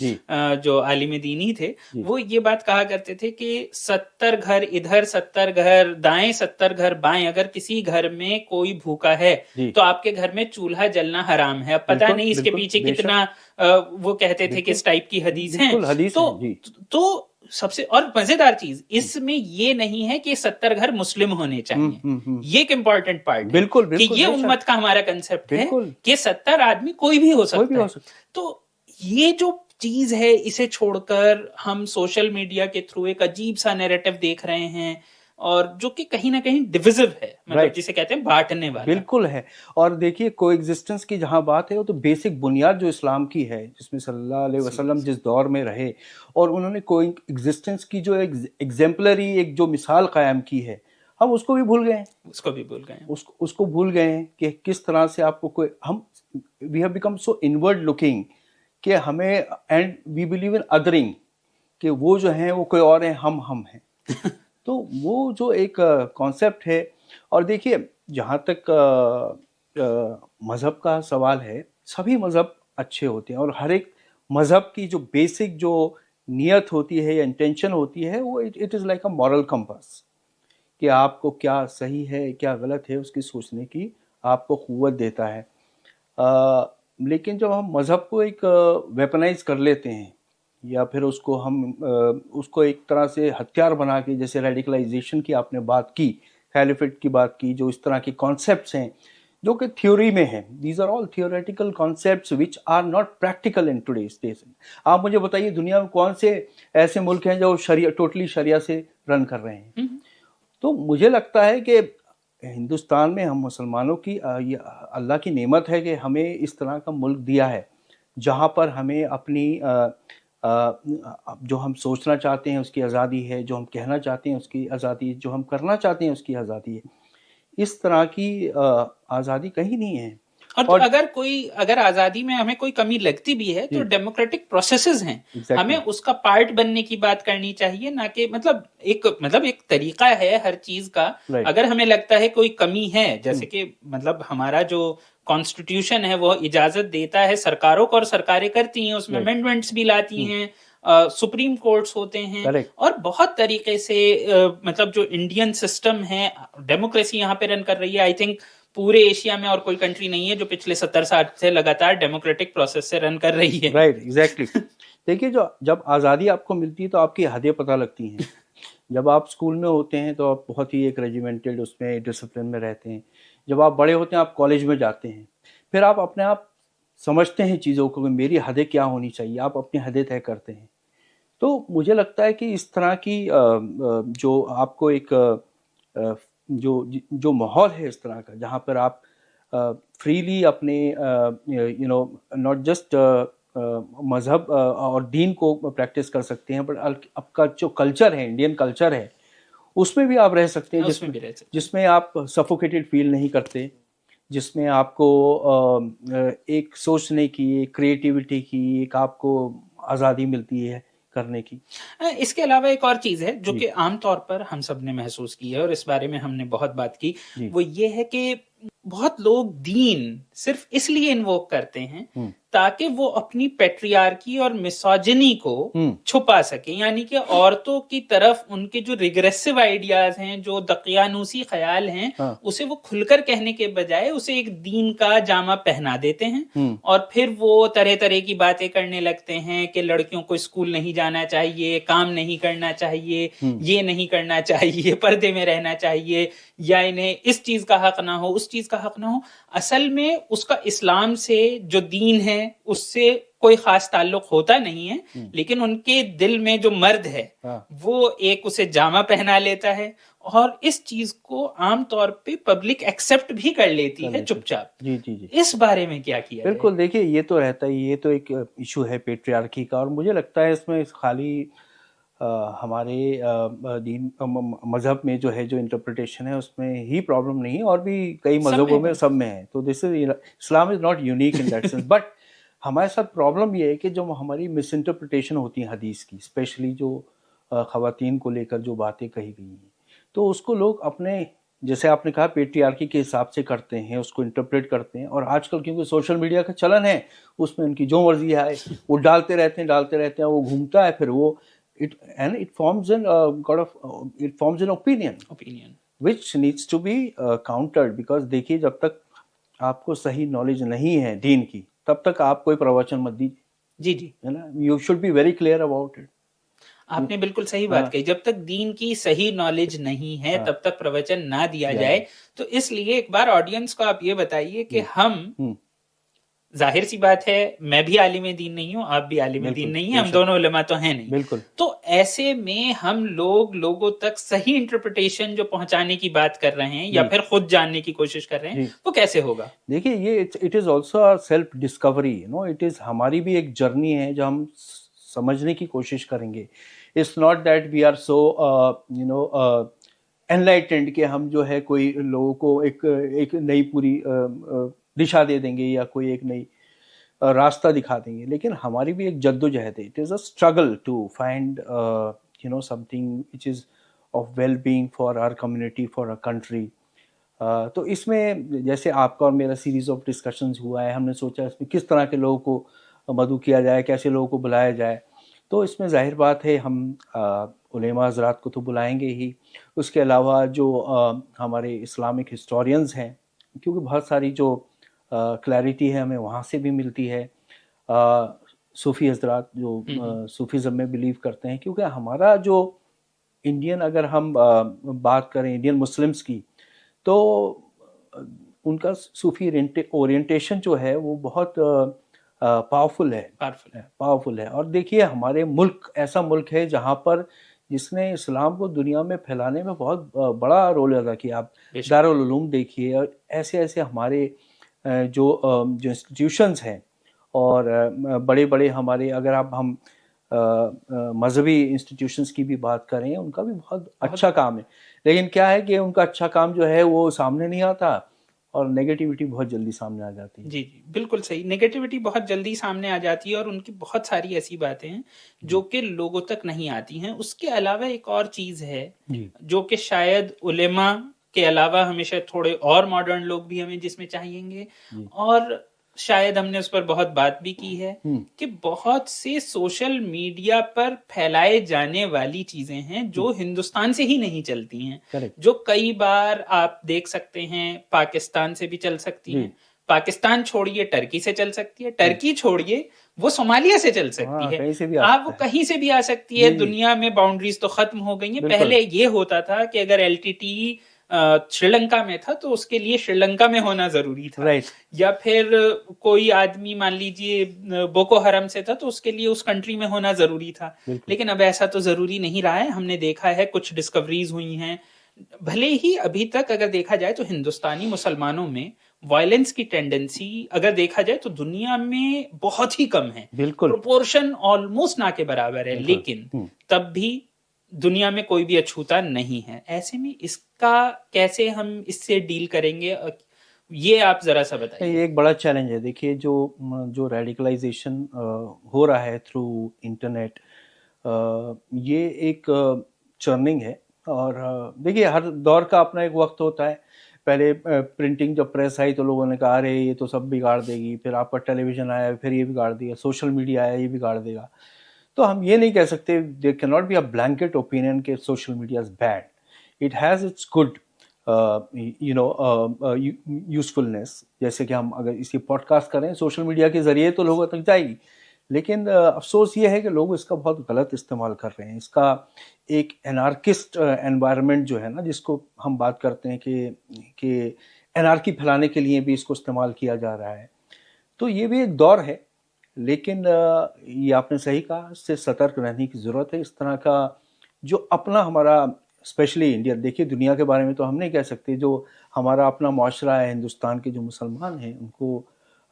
जो आलिम दीनी थे, वो ये बात कहा करते थे कि 70 घर इधर 70 घर दाएं 70 घर बाएं, अगर किसी घर में कोई भूखा है तो आपके घर में चूल्हा जलना हराम है। अब पता नहीं इसके पीछे कितना वो कहते थे किस टाइप की हदीस है। तो सबसे और मजेदार चीज इसमें ये नहीं है कि 70 घर मुस्लिम होने चाहिए, ये एक इम्पोर्टेंट पार्ट है। बिल्कुल, कि ये उम्मत का हमारा कंसेप्ट है कि 70 आदमी कोई भी हो सकता है। तो ये जो चीज है, इसे छोड़कर हम सोशल मीडिया के थ्रू एक अजीब सा नैरेटिव देख रहे हैं, और जो कि कहीं ना कहीं डिविजिव है, मतलब जिसे कहते हैं बांटने वाला। बिल्कुल है। और देखिए, कोएग्जिस्टेंस की जहां बात है, वो तो बेसिक बुनियाद जो इस्लाम की है, जिसमें सल्लल्लाहु अलैहि वसल्लम जिस दौर में रहे, और उन्होंने कोएग्जिस्टेंस की जो एग्जेम्पलरी एक जो मिसाल कायम की है, हम उसको भी भूल गए। उसको भूल गए हैं कि किस तरह से आपको कोई we have become so inward looking कि हमें, and we believe in othering, कि वो जो है वो कोई और है, हम हैं। तो वो जो एक कॉन्सेप्ट है। और देखिए, जहाँ तक मज़हब का सवाल है, सभी मज़हब अच्छे होते हैं, और हर एक मज़हब की जो बेसिक जो नियत होती है या इंटेंशन होती है, वो it is like a moral compass, कि आपको क्या सही है क्या गलत है उसकी सोचने की आपको क़ुव्वत देता है। लेकिन जब हम मज़हब को एक वेपनाइज कर लेते हैं, या फिर उसको एक तरह से हथियार बना के, जैसे रेडिकलाइजेशन की आपने बात की, खैलिफेट की बात की, जो इस तरह के कॉन्सेप्ट्स हैं जो कि थ्योरी में हैं, these are all theoretical concepts which are not practical in today's days. आप मुझे बताइए, दुनिया में कौन से ऐसे मुल्क हैं जो टोटली शरिया से रन कर रहे हैं? तो मुझे लगता है कि हिंदुस्तान में हम मुसलमानों की अल्लाह की नेमत है कि हमें इस तरह का मुल्क दिया है, जहाँ पर हमें अपनी जो हम सोचना चाहते हैं उसकी आज़ादी है, जो हम कहना चाहते हैं उसकी आज़ादी है, जो हम करना चाहते हैं उसकी आज़ादी है। इस तरह की आज़ादी कहीं नहीं है। और अगर आज़ादी में हमें कोई कमी लगती भी है तो डेमोक्रेटिक प्रोसेसेस हैं, हमें उसका पार्ट बनने की बात करनी चाहिए, ना कि मतलब एक तरीका है हर चीज का। अगर हमें लगता है कोई कमी है, जैसे कि मतलब हमारा जो कॉन्स्टिट्यूशन है वो इजाजत देता है सरकारों को, और सरकारें करती हैं, उसमें अमेंडमेंट्स भी लाती हैं, सुप्रीम कोर्ट्स होते हैं, और बहुत तरीके से मतलब जो इंडियन सिस्टम है, डेमोक्रेसी यहाँ पे रन कर रही है। आई थिंक पूरे एशिया में और कोई कंट्री नहीं है जो पिछले 70 साल से लगातार डेमोक्रेटिक प्रोसेस से रन कर रही है। Right, exactly. देखिए, जब आज़ादी आपको मिलती है तो आपकी हदें पता लगती हैं। जब आप स्कूल में होते हैं तो आप बहुत ही एक रेजिमेंटेड उसमें डिसिप्लिन में रहते हैं। जब आप बड़े होते हैं, आप कॉलेज में जाते हैं, फिर आप अपने आप समझते हैं चीज़ों को, मेरी हदें क्या होनी चाहिए, आप अपनी हदें तय करते हैं। तो मुझे लगता है कि इस तरह की जो आपको एक जो माहौल है इस तरह का, जहाँ पर आप फ्रीली अपने नॉट जस्ट मज़हब और दीन को प्रैक्टिस कर सकते हैं, बट आपका जो कल्चर है, इंडियन कल्चर है, उसमें भी आप रह सकते हैं, जिसमें आप सफोकेटेड फील नहीं करते, जिसमें आपको एक सोचने की, क्रिएटिविटी की, एक आपको आज़ादी मिलती है करने की। इसके अलावा एक और चीज है जो कि आमतौर पर हम सब ने महसूस की है, और इस बारे में हमने बहुत बात की, वो ये है कि बहुत लोग दीन सिर्फ इसलिए इन्वोक करते हैं ताकि वो अपनी पेट्रियार्की और मिसोजिनी को छुपा सके, यानी कि औरतों की तरफ उनके जो रिग्रेसिव आइडियाज हैं, जो दकियानूसी ख्याल हैं, उसे वो खुलकर कहने के बजाय उसे एक दीन का जामा पहना देते हैं और फिर वो तरह तरह की बातें करने लगते हैं कि लड़कियों को स्कूल नहीं जाना चाहिए, काम नहीं करना चाहिए, ये नहीं करना चाहिए, पर्दे में रहना चाहिए, या इन्हें इस चीज का हक ना हो, उस चीज का हक ना हो। असल में उसका इस्लाम से जो दीन है उससे कोई खास ताल्लुक होता नहीं है, लेकिन उनके दिल में जो मर्द है वो एक उसे जामा पहना लेता है और इस चीज को आम तौर पे पब्लिक एक्सेप्ट भी कर लेती है चुपचाप। जी जी जी, इस बारे में क्या किया? बिल्कुल, देखिए ये तो रहता ही, ये तो एक इशू है पेट्रियार्की का, और मुझे लगता है इसमें खाली हमारे दीन मजहब में जो है, जो इंटरप्रिटेशन है उसमें ही प्रॉब्लम नहीं, और भी कई मजहबों में, सब में है। तो this is, Islam is not unique in that sense. But हमारे साथ प्रॉब्लम ये है कि जो हमारी मिस इंटरप्रिटेशन होती है हदीस की, स्पेशली जो ख़वातीन को लेकर जो बातें कही गई हैं, तो उसको लोग अपने, जैसे आपने कहा, पेट्रियार्की के हिसाब से करते हैं, उसको इंटरप्रेट करते हैं। और आजकल क्योंकि सोशल मीडिया का चलन है, उसमें उनकी जो मर्जी है वो डालते रहते हैं, वो घूमता है, फिर वो it forms an opinion which needs to be countered, because देखिए, जब तक आपको सही नॉलेज नहीं है दीन की, तब तक आप कोई प्रवचन मत दीजिए। जी जी, है ना, you should be very clear about it. आपने बिल्कुल सही बात कही, जब तक दीन की सही नॉलेज नहीं है तब तक प्रवचन ना दिया जाए। तो इसलिए एक बार ऑडियंस को आप ये बताइए कि हम, जाहिर सी बात है, मैं भी आलिम दीन नहीं हूँ, आप भी आलिम दीन नहीं है, हम दोनों उलमा तो हैं नहीं। बिल्कुल। तो ऐसे में हम लोगों तक सही इंटरप्रिटेशन जो पहुंचाने की बात कर रहे हैं या फिर खुद जानने की कोशिश कर रहे हैं, वो कैसे होगा? देखिए, ये it is also a self discovery, it is हमारी भी एक जर्नी है जो हम समझने की कोशिश करेंगे। It's not that we are so enlightened कि हम जो है कोई लोगों को एक नई पूरी दिशा दे देंगे या कोई एक नई रास्ता दिखा देंगे, लेकिन हमारी भी एक जद्दोजहद है। It is a struggle to find something which is of well being for our community, for our country. तो इसमें जैसे आपका और मेरा सीरीज़ ऑफ डिस्कशंस हुआ है, हमने सोचा इसमें किस तरह के लोगों को मदऊ किया जाए, कैसे लोगों को बुलाया जाए। तो इसमें जाहिर बात है हम उलेमा हज़रात को तो बुलाएंगे ही, उसके अलावा जो हमारे इस्लामिक हिस्टोरियंस हैं, क्योंकि बहुत सारी जो क्लैरिटी है हमें वहाँ से भी मिलती है। सूफ़ी हज़रात जो सूफ़ीज़म में बिलीव करते हैं, क्योंकि हमारा जो इंडियन, अगर हम बात करें इंडियन मुस्लिम्स की, तो उनका सूफ़ी ओरिएंटेशन जो है वो बहुत पावरफुल है। और देखिए, हमारे मुल्क ऐसा मुल्क है जहाँ पर जिसने इस्लाम को दुनिया में फैलाने में बहुत बड़ा रोल अदा किया। आप दारुल उलूम देखिए, और ऐसे ऐसे हमारे जो इंस्टीट्यूशंस हैं, और बड़े बड़े हमारे, अगर हम मजहबी इंस्टीट्यूशंस की भी बात करें, उनका भी बहुत अच्छा काम है। लेकिन क्या है कि उनका अच्छा काम जो है वो सामने नहीं आता, और नेगेटिविटी बहुत जल्दी सामने आ जाती है। जी जी, बिल्कुल सही, नेगेटिविटी बहुत जल्दी सामने आ जाती है, और उनकी बहुत सारी ऐसी बातें हैं जो कि लोगों तक नहीं आती हैं। उसके अलावा एक और चीज़ है जो कि शायद उलेमा के अलावा हमेशा थोड़े और मॉडर्न लोग भी हमें जिसमें चाहिएंगे, और शायद हमने उस पर बहुत बात भी की है कि बहुत से सोशल मीडिया पर फैलाए जाने वाली चीजें हैं जो हिंदुस्तान से ही नहीं चलती हैं, जो कई बार आप देख सकते हैं पाकिस्तान से भी चल सकती हैं। पाकिस्तान छोड़िए, टर्की से चल सकती है, टर्की छोड़िए वो सोमालिया से चल सकती है, आप वो कहीं से भी आ सकती है। दुनिया में बाउंड्रीज तो खत्म हो गई हैं। पहले ये होता था कि अगर एलटीटी श्रीलंका में था तो उसके लिए श्रीलंका में होना जरूरी था, या फिर कोई आदमी मान लीजिए बोको हरम से था तो उसके लिए उस कंट्री में होना जरूरी था। लेकिन अब ऐसा तो जरूरी नहीं रहा है। हमने देखा है कुछ डिस्कवरीज हुई हैं, भले ही अभी तक अगर देखा जाए तो हिंदुस्तानी मुसलमानों में वायलेंस की टेंडेंसी अगर देखा जाए तो दुनिया में बहुत ही कम है, प्रोपोर्शन ऑलमोस्ट ना के बराबर है, लेकिन तब भी दुनिया में कोई भी अछूता नहीं है। ऐसे में इसका कैसे हम इससे डील करेंगे, ये आप जरा सा बताइए। ये एक बड़ा चैलेंज है। देखिए, जो रेडिकलाइजेशन हो रहा है थ्रू इंटरनेट, ये एक चर्निंग है। और देखिए, हर दौर का अपना एक वक्त होता है। पहले प्रिंटिंग जब प्रेस आई तो लोगों ने कहा अरे ये तो सब बिगाड़ देगी, फिर आपका टेलीविजन आया फिर ये बिगाड़ दिया, सोशल मीडिया आया ये बिगाड़ देगा। तो हम ये नहीं कह सकते, there can not be a blanket opinion कि social media is bad. It has its good usefulness. जैसे कि हम अगर इसी पॉडकास्ट करें सोशल मीडिया के ज़रिए तो लोगों तक जाएगी, लेकिन अफसोस ये है कि लोग इसका बहुत गलत इस्तेमाल कर रहे हैं। इसका एक एनार्किस्ट एनवायरनमेंट जो है ना, जिसको हम बात करते हैं कि एनार्की फैलाने के लिए भी इसको इस्तेमाल किया जा रहा है। तो ये भी एक दौर है, लेकिन ये आपने सही कहा, इससे सतर्क रहने की ज़रूरत है। इस तरह का जो अपना हमारा स्पेशली इंडिया, देखिए दुनिया के बारे में तो हम नहीं कह सकते, जो हमारा अपना माशरा है, हिंदुस्तान के जो मुसलमान हैं उनको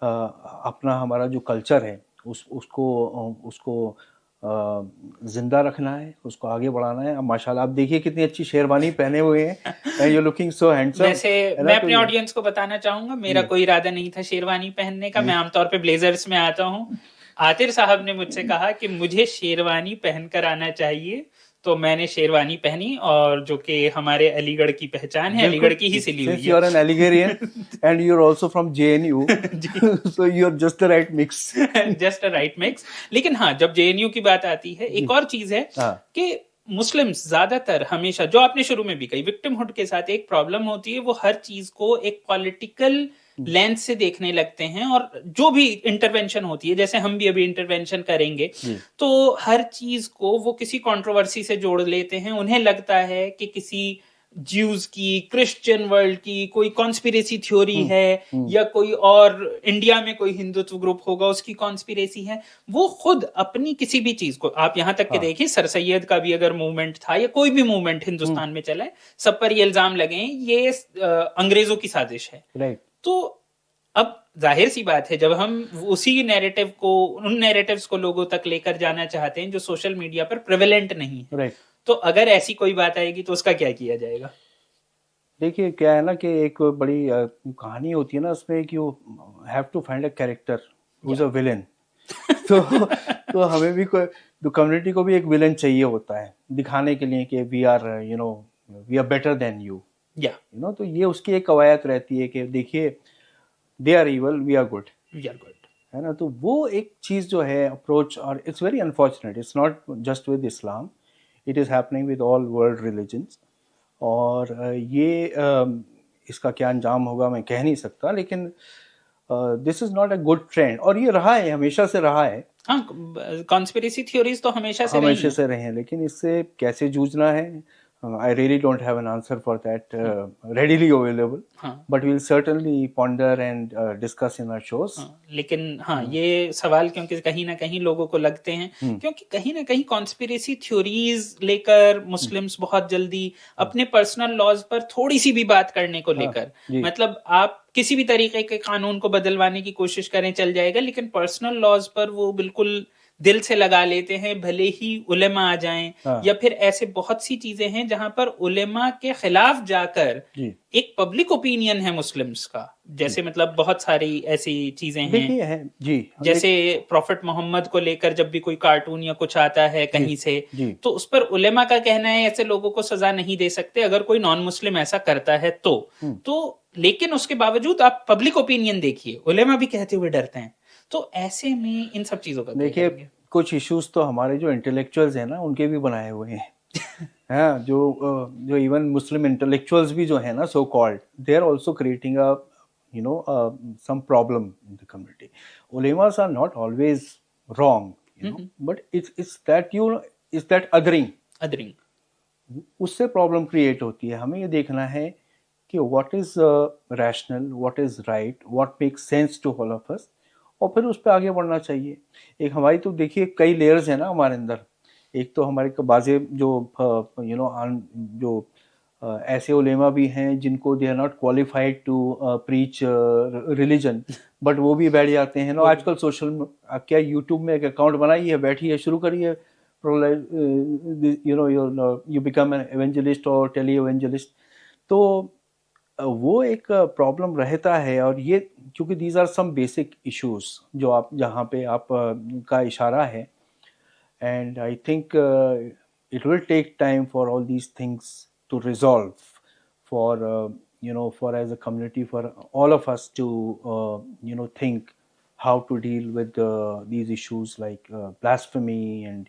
अपना हमारा जो कल्चर है उसको जिंदा रखना है, उसको आगे बढ़ाना है। अब माशाल्लाह आप देखिए कितनी अच्छी शेरवानी पहने हुए हैं, यू लुकिंग सो हैंडसम। वैसे मैं अपने ऑडियंस को बताना चाहूंगा, मेरा कोई इरादा नहीं था शेरवानी पहनने का, मैं आमतौर पे ब्लेजर्स में आता हूँ। आतिर साहब ने मुझसे कहा कि मुझे शेरवानी पहनकर आना चाहिए, तो मैंने शेरवानी पहनी, और जो कि हमारे अलीगढ़ की पहचान है, अलीगढ़ की ही सिली हुई है। Since you are an Alligerian and you are also from JNU, so you are just the right mix. Just a right mix. लेकिन हाँ, जब JNU की बात आती है, एक और चीज है कि मुस्लिम्स ज्यादातर हमेशा, जो आपने शुरू में भी कही, विक्टिमहुड के साथ एक प्रॉब्लम होती है, वो हर चीज को एक पॉलिटिकल लेंस से देखने लगते हैं, और जो भी इंटरवेंशन होती है, जैसे हम भी अभी इंटरवेंशन करेंगे, तो हर चीज को वो किसी कंट्रोवर्सी से जोड़ लेते हैं। उन्हें लगता है कि किसी ज्यूज की, क्रिश्चियन वर्ल्ड की कोई कॉन्स्पिरेसी थ्योरी है, या कोई और इंडिया में कोई हिंदुत्व ग्रुप होगा उसकी कॉन्स्पिरेसी है। वो खुद अपनी किसी भी चीज को, आप यहां तक के देखिए सर सैयद का भी अगर मूवमेंट था, या कोई भी मूवमेंट हिंदुस्तान में चला है, सब पर ये इल्जाम लगे हैं ये अंग्रेजों की साजिश है। राइट। तो अब जाहिर सी बात है, जब हम उसी नैरेटिव को, उन नैरेटिव्स को लोगों तक लेकर जाना चाहते हैं जो सोशल मीडिया पर प्रेवेलेंट नहीं है, राइट, तो अगर ऐसी कोई बात आएगी तो उसका क्या किया जाएगा? देखिए क्या है ना कि एक बड़ी कहानी होती है ना उसमें कि you have to find a character who is a villain. तो हमें भी कोई कम्युनिटी को भी एक विलेन चाहिए होता है दिखाने के लिए कि we are we are better than you, तो ये उसकी एक कवायद रहती है कि देखिए they are evil, we are good, है ना। तो वो एक चीज़ जो है अप्रोच, और it's very unfortunate, it's not just with Islam, it is happening with all world religions. और ये इसका क्या अंजाम होगा मैं कह नहीं सकता, लेकिन this is not a good trend, और ये रहा है, हमेशा से रहा है। हाँ, कॉन्स्पिरेसी थ्योरीज तो हमेशा से रहे हैं, लेकिन इससे कैसे जूझना है, I really don't have an answer for that readily available, but we'll certainly ponder and discuss in our shows. लेकिन ये सवाल क्योंकि कहीं ना कहीं लोगों को लगते हैं, क्योंकि कहीं ना कहीं कॉन्स्पिरेसी थ्योरीज लेकर मुस्लिम्स बहुत जल्दी अपने पर्सनल लॉज पर थोड़ी सी भी बात करने को लेकर, मतलब आप किसी भी तरीके के कानून को बदलवाने की कोशिश करें चल जाएगा, लेकिन पर्सनल लॉज पर वो बिल्कुल दिल से लगा लेते हैं, भले ही उलेमा आ जाएं, या फिर ऐसे बहुत सी चीजें हैं जहां पर उलेमा के खिलाफ जाकर एक पब्लिक ओपिनियन है मुस्लिम्स का, जैसे मतलब बहुत सारी ऐसी चीजें हैं जी, जैसे प्रॉफिट मोहम्मद को लेकर जब भी कोई कार्टून या कुछ आता है कहीं से, तो उस पर उलेमा का कहना है ऐसे लोगों को सजा नहीं दे सकते अगर कोई नॉन मुस्लिम ऐसा करता है तो लेकिन उसके बावजूद आप पब्लिक ओपिनियन देखिए, उलेमा भी कहते हुए डरते हैं। तो ऐसे में इन सब चीजों का देखिए कुछ इश्यूज तो हमारे जो इंटेलेक्चुअल्स हैं ना उनके भी बनाए हुए हैं हाँ, जो इवन मुस्लिम इंटेलेक्चुअल्स भी जो है ना so called, they are also creating a some problem in the community. Ulemas are not always wrong, but it's that othering उससे प्रॉब्लम क्रिएट होती है। हमें ये देखना है कि what is rational, what is right, what makes sense to all of us, और फिर उस पर आगे बढ़ना चाहिए। एक हमारी तो देखिए कई लेयर्स हैं ना हमारे अंदर। एक तो हमारे बाज़े जो ऐसे उलेमा भी हैं जिनको they are not qualified to preach religion, but वो भी बैठ जाते हैं ना। आजकल सोशल क्या यूट्यूब में एक अकाउंट बनाइए, बैठिए, शुरू करिए, यू बिकम एन एवेंजलिस्ट और टेली एवेंजलिस्ट। तो वो एक प्रॉब्लम रहता है। और ये क्योंकि these are some basic issues जो आप जहाँ पे आप का इशारा है, and I think it will take time for all these things to resolve, for for as a community, for all of us to think how to deal with these issues like blasphemy, and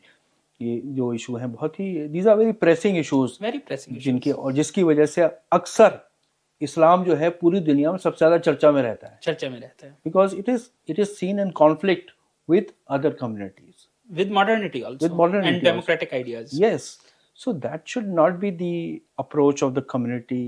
یہ جو issue ہیں بہت ہی these are very pressing issues Very pressing جن کی issues. اور جس کی وجہ سے اکثر اسلام جو ہے پوری دنیا میں سب سے زیادہ چرچا میں رہتا ہے چرچا میں رہتا ہے. because it is seen in conflict with other communities. With modernity also. With modernity and also. democratic ideas. Yes, so that should not be the approach of the community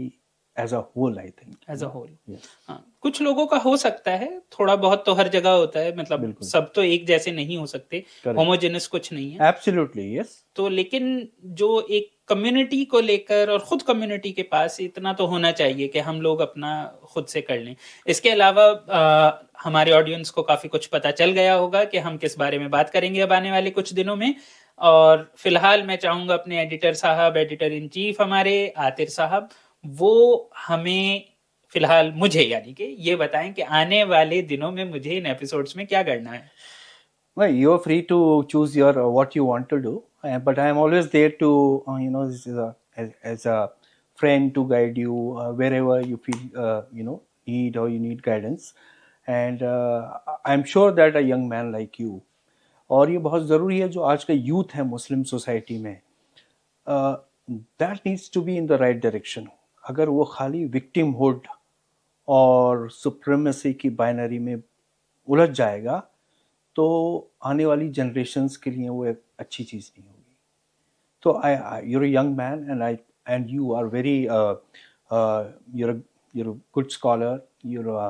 as a whole, I think. As a whole. Yes. ہاں کچھ لوگوں کا ہو سکتا ہے, تھوڑا بہت تو ہر جگہ ہوتا ہے, مطلب بالکل. سب تو ایک جیسے نہیں ہو سکتے, ہوموجینس کچھ نہیں ہے. Absolutely, yes. تو لیکن جو ایک کمیونٹی کو لے کر اور خود کمیونٹی کے پاس اتنا تو ہونا چاہیے کہ ہم لوگ اپنا خود سے کر لیں. اس کے علاوہ ہمارے آڈینس کو کافی کچھ پتا چل گیا ہوگا کہ ہم کس بارے میں بات کریں گے اب آنے والے کچھ دنوں میں. اور فی الحال میں چاہوں گا اپنے ایڈیٹر صاحب, ایڈیٹر ان چیف ہمارے عاطر صاحب, وہ ہمیں فی الحال مجھے یعنی کہ یہ بتائیں کہ آنے والے دنوں میں مجھے ان ایپیسوڈز میں کیا کرنا ہے. Well, you're free to choose your what you want to do, but I am always there to this is as a friend to guide you wherever you feel need or you need guidance, and I'm sure that a young man like you, اور یہ بہت ضروری ہے جو آج کا youth ہے Muslim society میں, that needs to be in the right direction. اگر وہ خالی وکٹم ہوڈ اور سپریمیسی کی بائنری میں الجھ جائے گا تو آنے والی جنریشنز کے لیے وہ ایک اچھی چیز نہیں ہوگی. تو you're a young man and you are very you're a good scholar, you're a